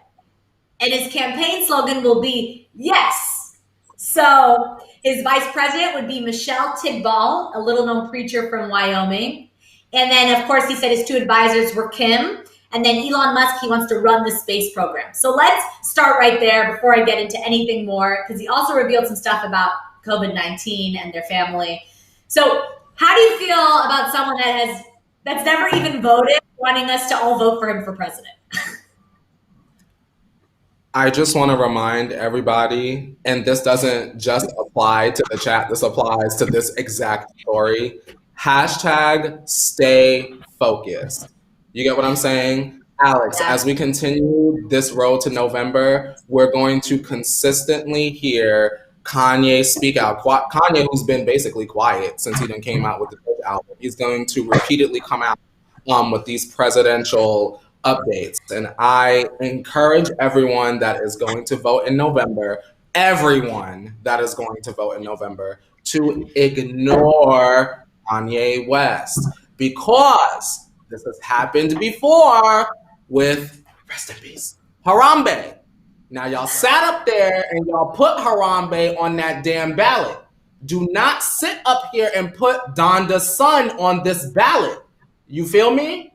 And his campaign slogan will be yes. So his vice president would be Michelle Tidball, a little known preacher from Wyoming. And then, of course, he said his two advisors were Kim. And then Elon Musk, he wants to run the space program. So let's start right there before I get into anything more, because he also revealed some stuff about COVID-19 and their family. So how do you feel about someone that's never even voted, wanting us to all vote for him for president? I just want to remind everybody, and this doesn't just apply to the chat, this applies to this exact story. Hashtag stay focused. You get what I'm saying? Alex, as we continue this road to November, we're going to consistently hear Kanye speak out. Kanye, who's been basically quiet since he then came out with the first album, he's going to repeatedly come out with these presidential updates. And I encourage everyone that is going to vote in November, everyone that is going to vote in November, to ignore Kanye West, because this has happened before with, rest in peace, Harambe. Now, y'all sat up there and y'all put Harambe on that damn ballot. Do not sit up here and put Donda's son on this ballot. You feel me?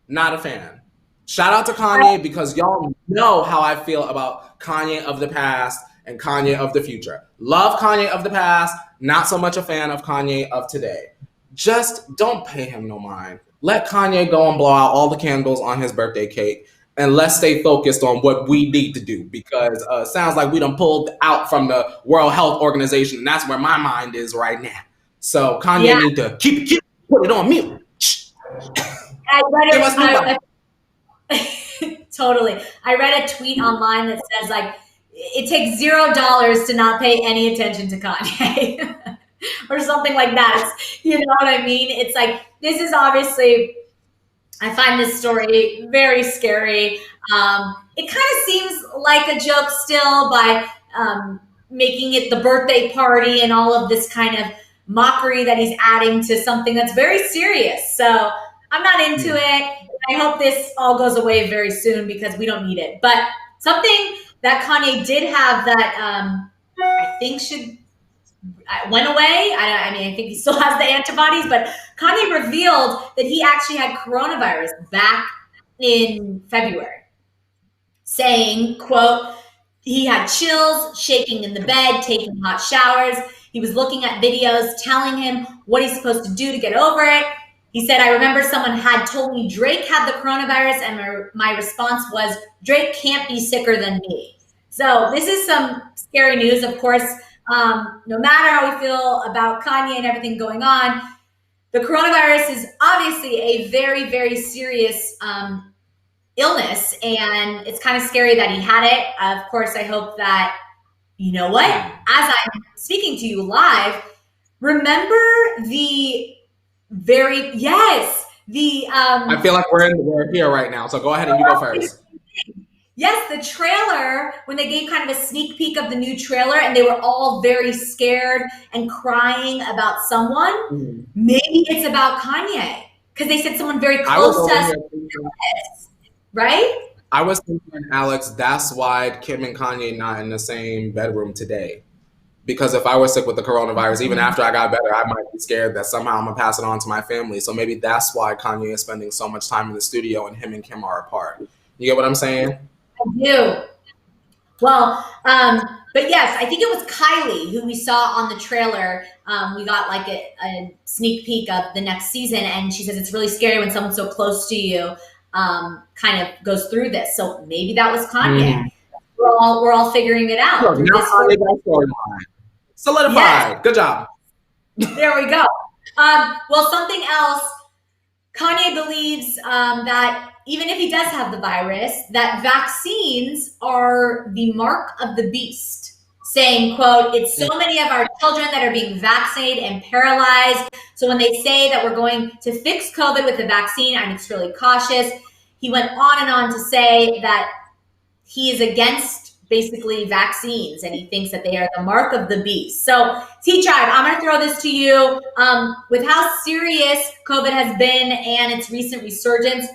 Not a fan. Shout out to Kanye, because y'all know how I feel about Kanye of the past and Kanye of the future. Love Kanye of the past, not so much a fan of Kanye of today. Just don't pay him no mind. Let Kanye go and blow out all the candles on his birthday cake, and let's stay focused on what we need to do, because it sounds like we done pulled out from the World Health Organization, and that's where my mind is right now. So Kanye need to keep put it on mute. I read it. Totally. I read a tweet online that says, like, it takes $0 to not pay any attention to Kanye. Or something like that. You know what I mean? It's like, this is obviously, I find this story very scary. It kind of seems like a joke still by making it the birthday party and all of this kind of mockery that he's adding to something that's very serious. So I'm not into it. I hope this all goes away very soon, because we don't need it. But something that Kanye did have that I think went away. I mean, I think he still has the antibodies, but Kanye revealed that he actually had coronavirus back in February, saying, quote, he had chills, shaking in the bed, taking hot showers. He was looking at videos telling him what he's supposed to do to get over it. He said, I remember someone had told me Drake had the coronavirus, and my response was, Drake can't be sicker than me. So this is some scary news, of course. No matter how we feel about Kanye and everything going on, the coronavirus is obviously a very, very serious illness, and it's kind of scary that he had it. Of course, I hope that, you know what, as I'm speaking to you live, remember the I feel like we're here right now, so go ahead and you go first. Yes, the trailer, when they gave kind of a sneak peek of the new trailer, and they were all very scared and crying about someone. Maybe it's about Kanye, because they said someone very close to us, right? I was thinking, Alex, that's why Kim and Kanye not in the same bedroom today. Because if I was sick with the coronavirus, even after I got better, I might be scared that somehow I'm going to pass it on to my family. So maybe that's why Kanye is spending so much time in the studio and him and Kim are apart. You get what I'm saying? I do. Well, but yes, I think it was Kylie who we saw on the trailer. We got like a sneak peek of the next season, and she says it's really scary when someone so close to you kind of goes through this. So maybe that was Kanye. Mm. We're all figuring it out Look, through now this. Kanye got storyline. Yes, Solidified. Good job. there we go. Well, something else. Kanye believes that even if he does have the virus, that vaccines are the mark of the beast, saying, quote, it's so many of our children that are being vaccinated and paralyzed. So when they say that we're going to fix COVID with a vaccine, I'm extremely cautious. He went on and on to say that he is against basically vaccines and he thinks that they are the mark of the beast. So, T Tribe, I'm going to throw this to you. With how serious COVID has been and its recent resurgence,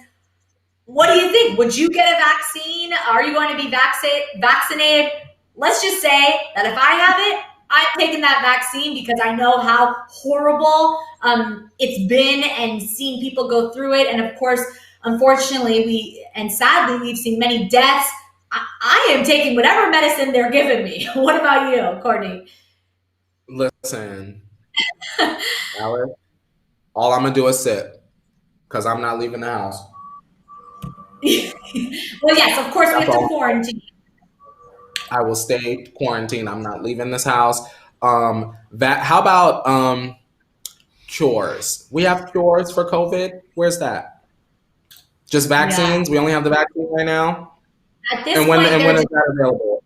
what do you think? Would you get a vaccine? Are you going to be vaccinated? Let's just say that if I have it, I'm taking that vaccine because I know how horrible it's been and seeing people go through it. And of course, unfortunately, sadly, we've seen many deaths. I am taking whatever medicine they're giving me. What about you, Courtney? Listen, Alex, all I'm gonna do is sit because I'm not leaving the house. Well, yes, of course, we That's have to all. quarantine. I will stay quarantined. I'm not leaving this house. How about cures? We have cures for COVID. Where's that? Just Yeah. vaccines? We only have the vaccine right now. At this And when point, and they're when is just, that available?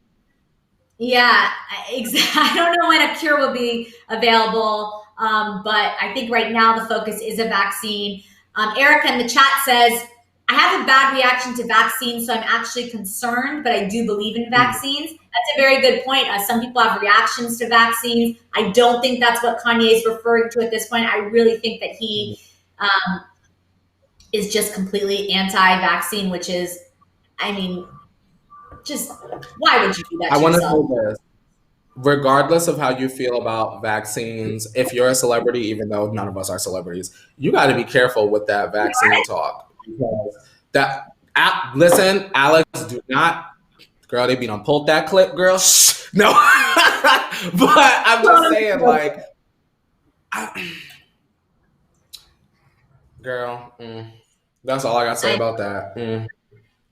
yeah, I don't know when a cure will be available, but I think right now the focus is a vaccine. Erica in the chat says, I have a bad reaction to vaccines, so I'm actually concerned, but I do believe in Mm. vaccines. That's a very good point. Some people have reactions to vaccines. I don't think that's what Kanye is referring to at this point. I really think that he um, is just completely anti-vaccine, which is, I mean, just why would you do that I to want to yourself? say this. Regardless of how you feel about vaccines, if you're a celebrity, even though none of us are celebrities, you got to be careful with that vaccine talk. Because listen, Alex, do not, girl, they be done pulled that clip, girl. Shh, no. But I'm just saying, like, girl, that's all I got to say I about that.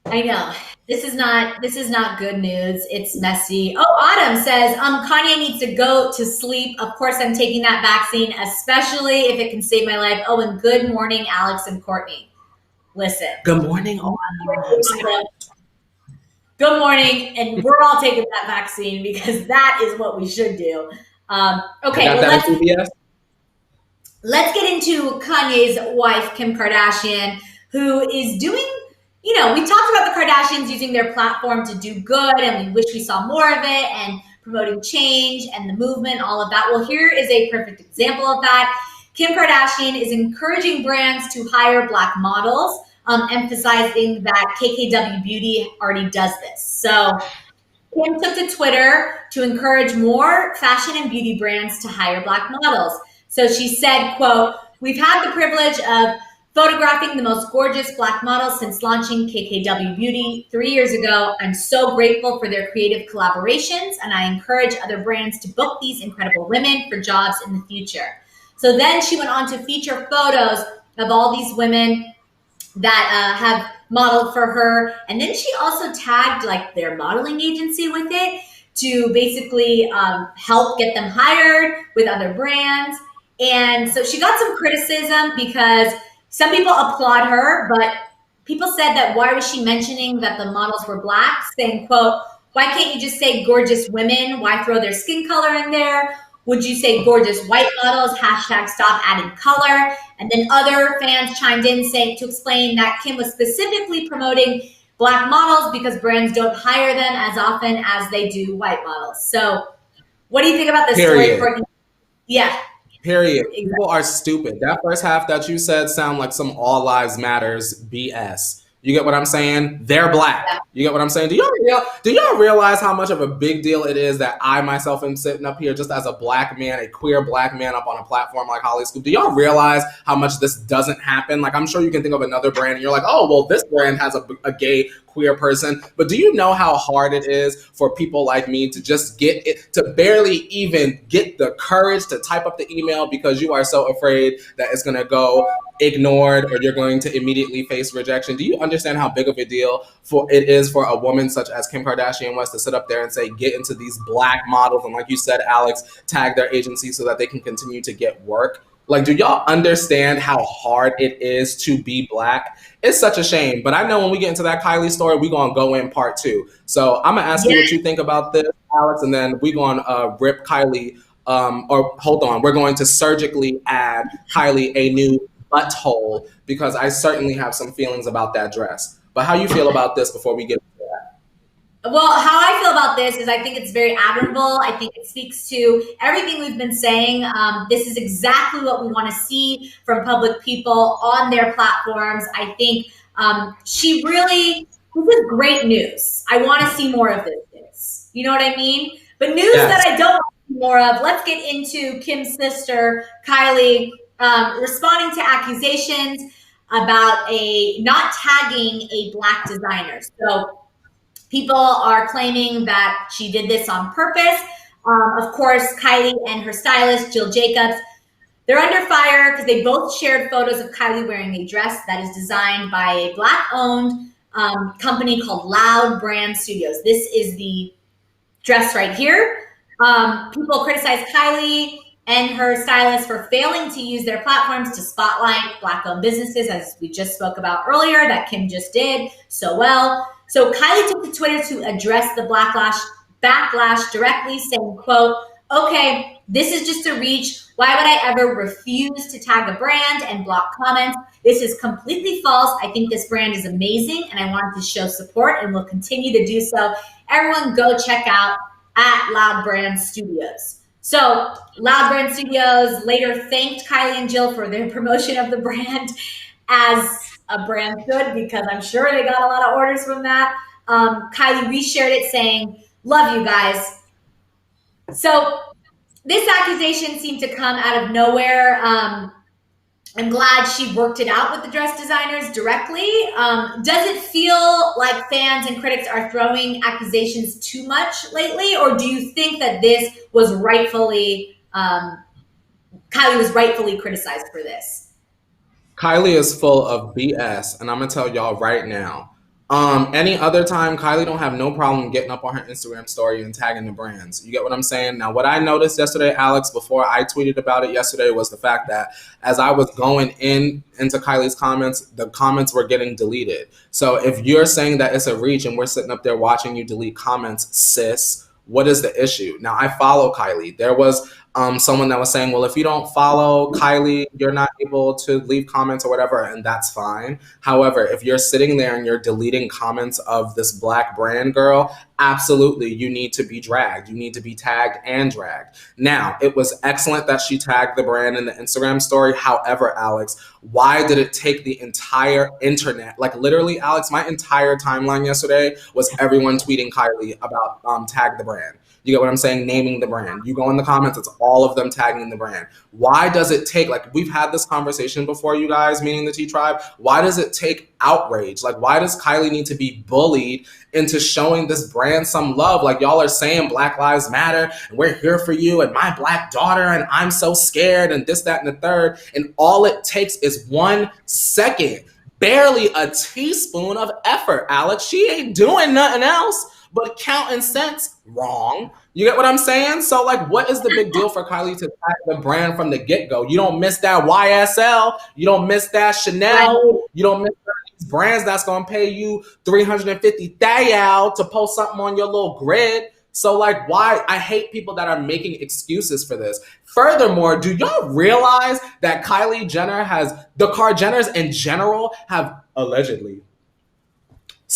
I know. This is not good news. It's messy. Oh, Autumn says, Kanye needs to go to sleep. Of course, I'm taking that vaccine, especially if it can save my life. Oh, and good morning, Alex and Courtney. Listen. Good morning, all. Good morning, and we're all taking that vaccine because that is what we should do. I Okay, got well that at let's CBS. let's get into Kanye's wife, Kim Kardashian, who is doing, we talked about the Kardashians using their platform to do good, and we wish we saw more of it, and promoting change and the movement, all of that. Well, here is a perfect example of that. Kim Kardashian is encouraging brands to hire Black models, emphasizing that KKW Beauty already does this. So Kim took to Twitter to encourage more fashion and beauty brands to hire Black models. So she said, quote, we've had the privilege of photographing the most gorgeous Black models since launching KKW Beauty 3 years ago. I'm so grateful for their creative collaborations, and I encourage other brands to book these incredible women for jobs in the future. So then she went on to feature photos of all these women that have modeled for her. And then she also tagged like their modeling agency with it to basically help get them hired with other brands. And so she got some criticism because some people applaud her, but people said that why was she mentioning that the models were Black, saying, quote, why can't you just say gorgeous women? Why throw their skin color in there? Would you say gorgeous white models? Hashtag stop adding color. And then other fans chimed in saying to explain that Kim was specifically promoting Black models because brands don't hire them as often as they do white models. So what do you think about this story, Period. Courtney? Yeah, Period. exactly. People are stupid. That first half that you said sound like some all lives matters BS. You get what I'm saying? They're black. Yeah. You get what I'm saying? Do y'all realize how much of a big deal it is that I myself am sitting up here just as a black man, a queer black man up on a platform like Hollyscoop? Do y'all realize how much this doesn't happen? Like, I'm sure you can think of another brand and you're like, oh, well, this brand has a gay queer person. But do you know how hard it is for people like me to just get it, to barely even get the courage to type up the email because you are so afraid that it's going to go ignored or you're going to immediately face rejection? Do you understand how big of a deal it is for a woman such as Kim Kardashian was to sit up there and say, get into these black models, and like you said, Alex, tag their agency so that they can continue to get work? Like, do y'all understand how hard it is to be black? It's such a shame. But I know when we get into that Kylie story, we're going to go in part 2. So I'm going to ask you what you think about this, Alex, and then we're going to rip Kylie, or hold on, we're going to surgically add Kylie a new butthole, because I certainly have some feelings about that dress. But how you feel about this before we get into that? Well, how I feel about this is I think it's very admirable. I think it speaks to everything we've been saying. This is exactly what we want to see from public people on their platforms. I think this is great news. I want to see more of this news. You know what I mean? But news that I don't want to see more of, let's get into Kim's sister, Kylie, responding to accusations about not tagging a black designer. So people are claiming that she did this on purpose. Of course, Kylie and her stylist, Jill Jacobs, they're under fire because they both shared photos of Kylie wearing a dress that is designed by a black-owned company called Loud Brand Studios. This is the dress right here. People criticize Kylie and her stylist for failing to use their platforms to spotlight black-owned businesses, as we just spoke about earlier, that Kim just did so well. So Kylie took to Twitter to address the backlash directly, saying, quote, okay, this is just a reach. Why would I ever refuse to tag a brand and block comments? This is completely false. I think this brand is amazing and I wanted to show support and will continue to do so. Everyone go check out at Loud Brand Studios. So Loud Brand Studios later thanked Kylie and Jill for their promotion of the brand, as a brand should, because I'm sure they got a lot of orders from that. Kylie reshared it saying, love you guys. So this accusation seemed to come out of nowhere. I'm glad she worked it out with the dress designers directly. Does it feel like fans and critics are throwing accusations too much lately? Or do you think that this was Kylie was rightfully criticized for this? Kylie is full of BS, and I'm gonna tell y'all right now. Any other time, Kylie don't have no problem getting up on her Instagram story and tagging the brands. You get what I'm saying? Now, what I noticed yesterday, Alex, before I tweeted about it yesterday, was the fact that as I was going into Kylie's comments, the comments were getting deleted. So if you're saying that it's a reach and we're sitting up there watching you delete comments, sis, what is the issue? Now, I follow Kylie. There was someone that was saying, well, if you don't follow Kylie, you're not able to leave comments or whatever, and that's fine. However, if you're sitting there and you're deleting comments of this black brand girl, absolutely, you need to be dragged. You need to be tagged and dragged. Now, it was excellent that she tagged the brand in the Instagram story. However, Alex, why did it take the entire internet? Like literally, Alex, my entire timeline yesterday was everyone tweeting Kylie about tag the brand. You get what I'm saying? Naming the brand. You go in the comments, it's all of them tagging the brand. Why does it take, like, we've had this conversation before, you guys, meaning the T Tribe. Why does it take outrage? Like, why does Kylie need to be bullied into showing this brand some love? Like, y'all are saying Black Lives Matter and we're here for you and my black daughter and I'm so scared and this, that, and the third. And all it takes is 1 second, barely a teaspoon of effort, Alex. She ain't doing nothing else but counting cents wrong. You get what I'm saying? So, like, what is the big deal for Kylie to tag the brand from the get-go? You don't miss that YSL. You don't miss that Chanel. You don't miss these brands that's going to pay you $350,000 to post something on your little grid. So, like, why? I hate people that are making excuses for this. Furthermore, do y'all realize that Kylie Jenner the Jenners in general have allegedly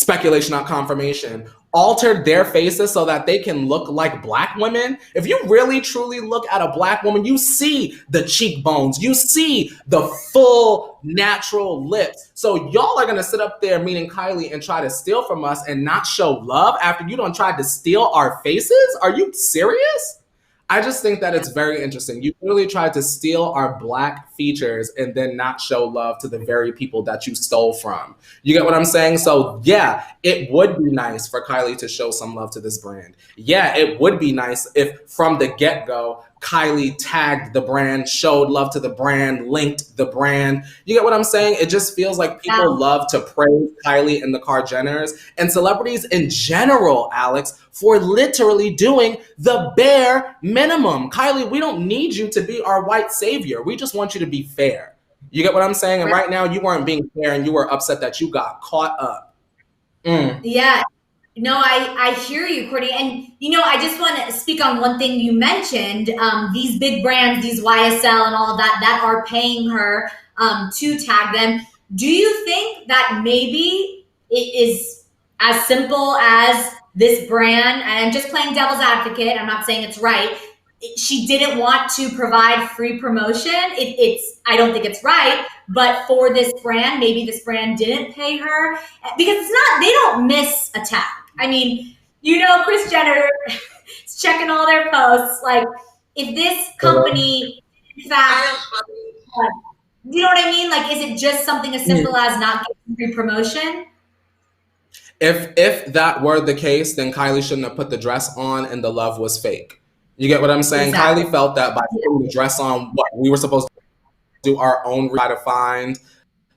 speculation, not confirmation, altered their faces so that they can look like black women. If you really truly look at a black woman, you see the cheekbones, you see the full natural lips. So y'all are gonna sit up there, meaning Kylie, and try to steal from us and not show love after you done tried to steal our faces? Are you serious? I just think that it's very interesting. You literally tried to steal our black features and then not show love to the very people that you stole from. You get what I'm saying? So yeah, it would be nice for Kylie to show some love to this brand. Yeah, it would be nice if from the get-go, Kylie tagged the brand, showed love to the brand, linked the brand. You get what I'm saying? It just feels like people love to praise Kylie and the Kardashians and celebrities in general, Alex, for literally doing the bare minimum. Kylie, we don't need you to be our white savior. We just want you to be fair. You get what I'm saying? And right now you weren't being fair and you were upset that you got caught up. Yeah. No, I hear you, Courtney. And, I just want to speak on one thing you mentioned. These big brands, these YSL and all of that are paying her to tag them. Do you think that maybe it is as simple as this brand, and I'm just playing devil's advocate, I'm not saying it's right, she didn't want to provide free promotion. I don't think it's right, but for this brand, maybe this brand didn't pay her because they don't miss a tag. I mean, Kris Jenner is checking all their posts. Like, if this company, in fact, you know what I mean? Like, is it just something as simple as not getting free promotion? If that were the case, then Kylie shouldn't have put the dress on and the love was fake. You get what I'm saying? Exactly. Kylie felt that by putting the dress on, we were supposed to do our own, try to find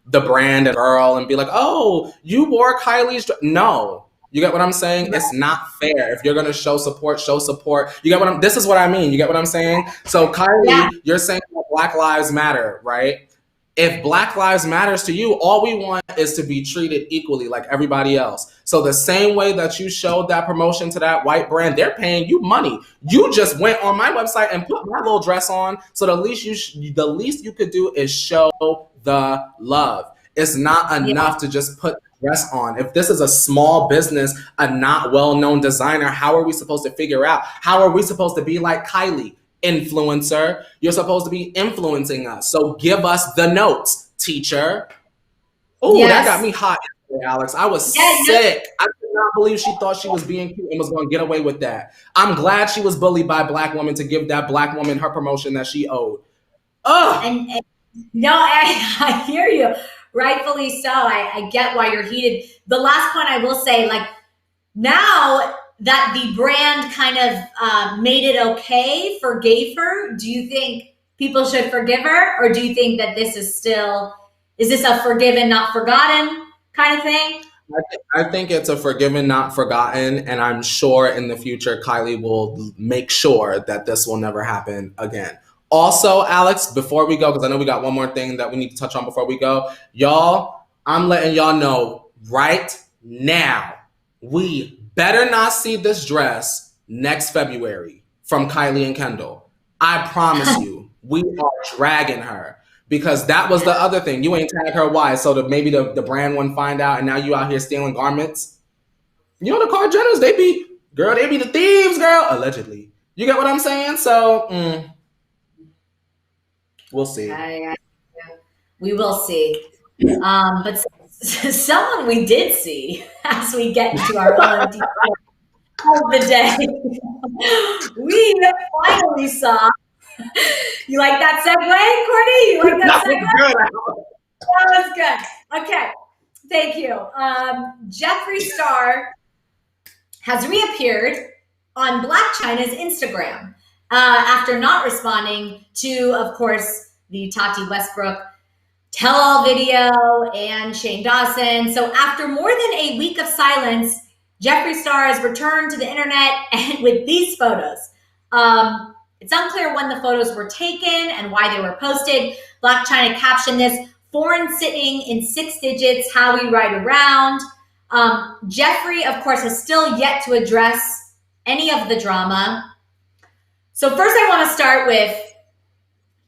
the brand and girl and be like, oh, you wore Kylie's dress. No. You get what I'm saying? It's not fair. If you're going to show support, show support. You get this is what I mean. You get what I'm saying? So Kylie, you're saying that Black Lives Matter, right? If Black Lives Matters to you, all we want is to be treated equally like everybody else. So the same way that you showed that promotion to that white brand, they're paying you money. You just went on my website and put my little dress on. So the least you could do is show the love. It's not enough to just put the dress on. If this is a small business, a not well-known designer, how are we supposed to figure out? How are we supposed to be like Kylie? Influencer, you're supposed to be influencing us. So give us the notes, teacher. Oh, that got me hot, Alex. I was sick. I could not believe she thought she was being cute and was going to get away with that. I'm glad she was bullied by a black woman to give that black woman her promotion that she owed. And no, I hear you. Rightfully so. I get why you're heated. The last point I will say, like, now that the brand kind of made it okay, forgave her, do you think people should forgive her? Or do you think that this is this a forgiven, not forgotten kind of thing? I think it's a forgiven, not forgotten. And I'm sure in the future, Kylie will make sure that this will never happen again. Also, Alex, before we go, because I know we got one more thing that we need to touch on before we go. Y'all, I'm letting y'all know right now, we better not see this dress next February from Kylie and Kendall. I promise you, we are dragging her. Because that was the other thing. You ain't tag her. Why? So that maybe the brand wouldn't find out and now you out here stealing garments. You know the Kardashians, they be the thieves, girl. Allegedly. You get what I'm saying? So, we'll see. We will see. But someone we did see as we get into our own of the day. We finally saw. You like that segue, Courtney? You like that segue? That was good. Okay. Thank you. Jeffree Star has reappeared on Blac Chyna's Instagram after not responding to, of course, the Tati Westbrook tell-all video and Shane Dawson. So after more than a week of silence, Jeffree Star has returned to the internet and with these photos. It's unclear when the photos were taken and why they were posted. Blac Chyna captioned this, "Foreign sitting in 6 digits, how we ride around." Jeffree, of course, has still yet to address any of the drama. So first I want to start with,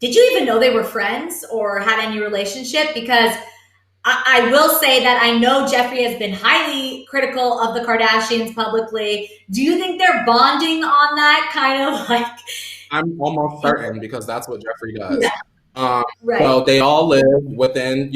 did you even know they were friends or had any relationship? Because I will say that I know Jeffree has been highly critical of the Kardashians publicly. Do you think they're bonding on that kind of like? I'm almost certain because that's what Jeffree Yeah, does. Um, right. so they all live within,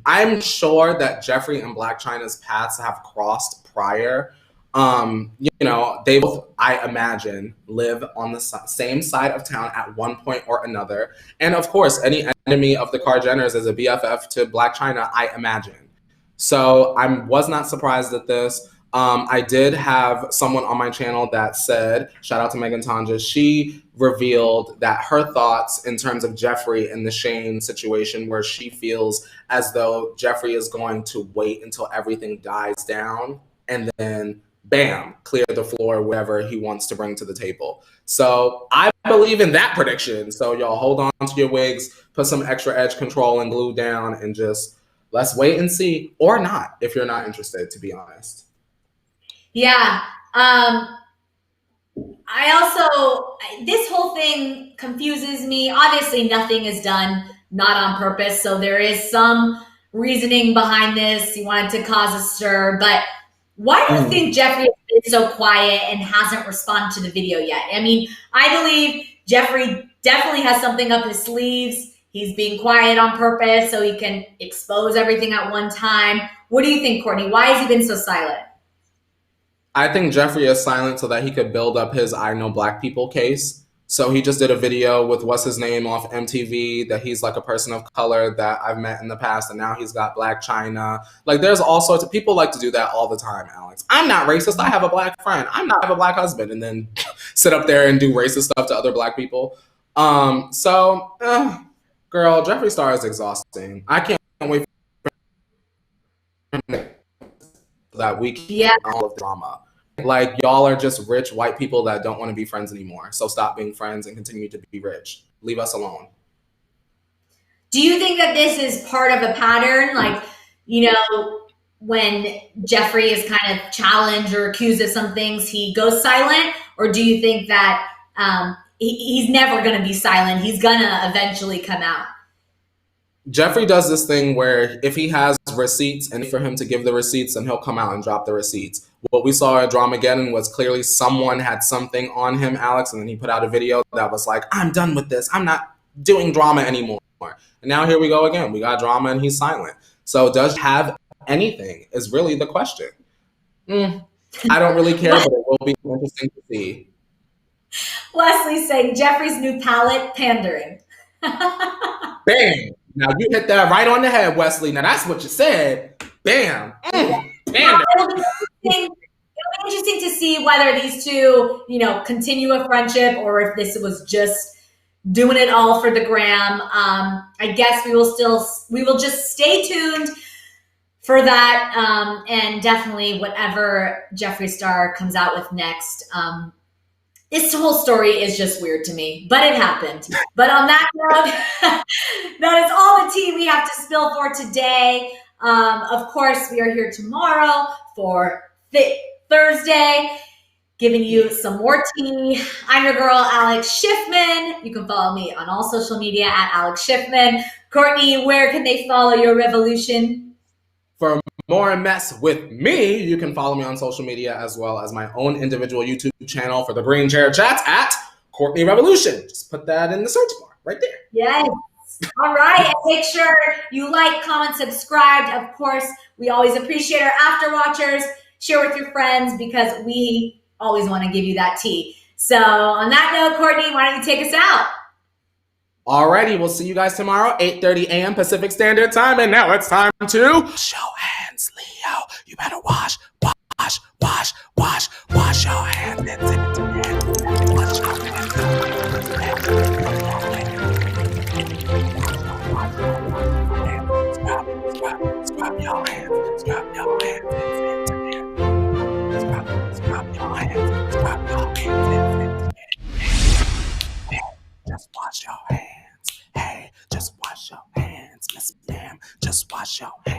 I'm sure that Jeffree and Blac Chyna's paths have crossed prior. They both, I imagine, live on the same side of town at one point or another. And of course, any enemy of the Kardashians is a BFF to Blac Chyna, I imagine. So I was not surprised at this. I did have someone on my channel that said, shout out to Megan Tanja, she revealed that her thoughts in terms of Jeffree and the Shane situation, where she feels as though Jeffree is going to wait until everything dies down and then bam, clear the floor, whatever he wants to bring to the table. So I believe in that prediction. So y'all hold on to your wigs, put some extra edge control and glue down, and just let's wait and see, or not, if you're not interested, to be honest. Yeah. This whole thing confuses me. Obviously, nothing is done not on purpose. So there is some reasoning behind this. He wanted to cause a stir. But why do you think Jeffree has been so quiet and hasn't responded to the video yet? I mean, I believe Jeffree definitely has something up his sleeves. He's being quiet on purpose so he can expose everything at one time. What do you think, Courtney? Why has he been so silent? I think Jeffree is silent so that he could build up his I Know Black People case. So he just did a video with what's his name off MTV that he's like a person of color that I've met in the past, and now he's got Blac Chyna. Like there's all sorts of people like to do that all the time, Alex. I'm not racist. I have a black friend. I have a black husband, and then sit up there and do racist stuff to other black people. Girl, Jeffree Star is exhausting. I can't wait for that week. Yeah. All of the drama. Like, y'all are just rich white people that don't want to be friends anymore. So stop being friends and continue to be rich. Leave us alone. Do you think that this is part of a pattern? Like, when Jeffree is kind of challenged or accused of some things, he goes silent? Or do you think that he's never going to be silent? He's going to eventually come out? Jeffree does this thing where if he has receipts and for him to give the receipts, then he'll come out and drop the receipts. What we saw at Dramageddon was clearly someone had something on him, Alex, and then he put out a video that was like, I'm done with this. I'm not doing drama anymore. And now here we go again. We got drama and he's silent. So does he have anything is really the question. I don't really care, but it will be interesting to see. Leslie's saying Jeffree's new palette, pandering. Bam! Now you hit that right on the head, Wesley. Now that's what you said. Bam! It'll be interesting to see whether these two, continue a friendship or if this was just doing it all for the gram. I guess we will just stay tuned for that. And definitely whatever Jeffree Star comes out with next. This whole story is just weird to me, but it happened. But on that note, that is all the tea we have to spill for today. Of course, we are here tomorrow for Thursday, giving you some more tea. I'm your girl, Alex Schiffman. You can follow me on all social media at Alex Schiffman. Courtney, where can they follow your revolution? For more mess with me, you can follow me on social media as well as my own individual YouTube channel for the Green Chair Chats at Courtney Revolution. Just put that in the search bar right there. Yes. All right. And make sure you like, comment, subscribe. Of course, we always appreciate our after watchers. Share with your friends because we always want to give you that tea. So on that note, Courtney, why don't you take us out? Alrighty, we'll see you guys tomorrow, 8:30 a.m. Pacific Standard Time. And now it's time to wash your hands, Leo. You better wash your hands. Wash your hands. Scrub your hands. Scrub your hands. Scrub your hands. Scrub your hands. Just wash your hands. Hey, just wash your hands, Miss Ma'am. Just wash your hands.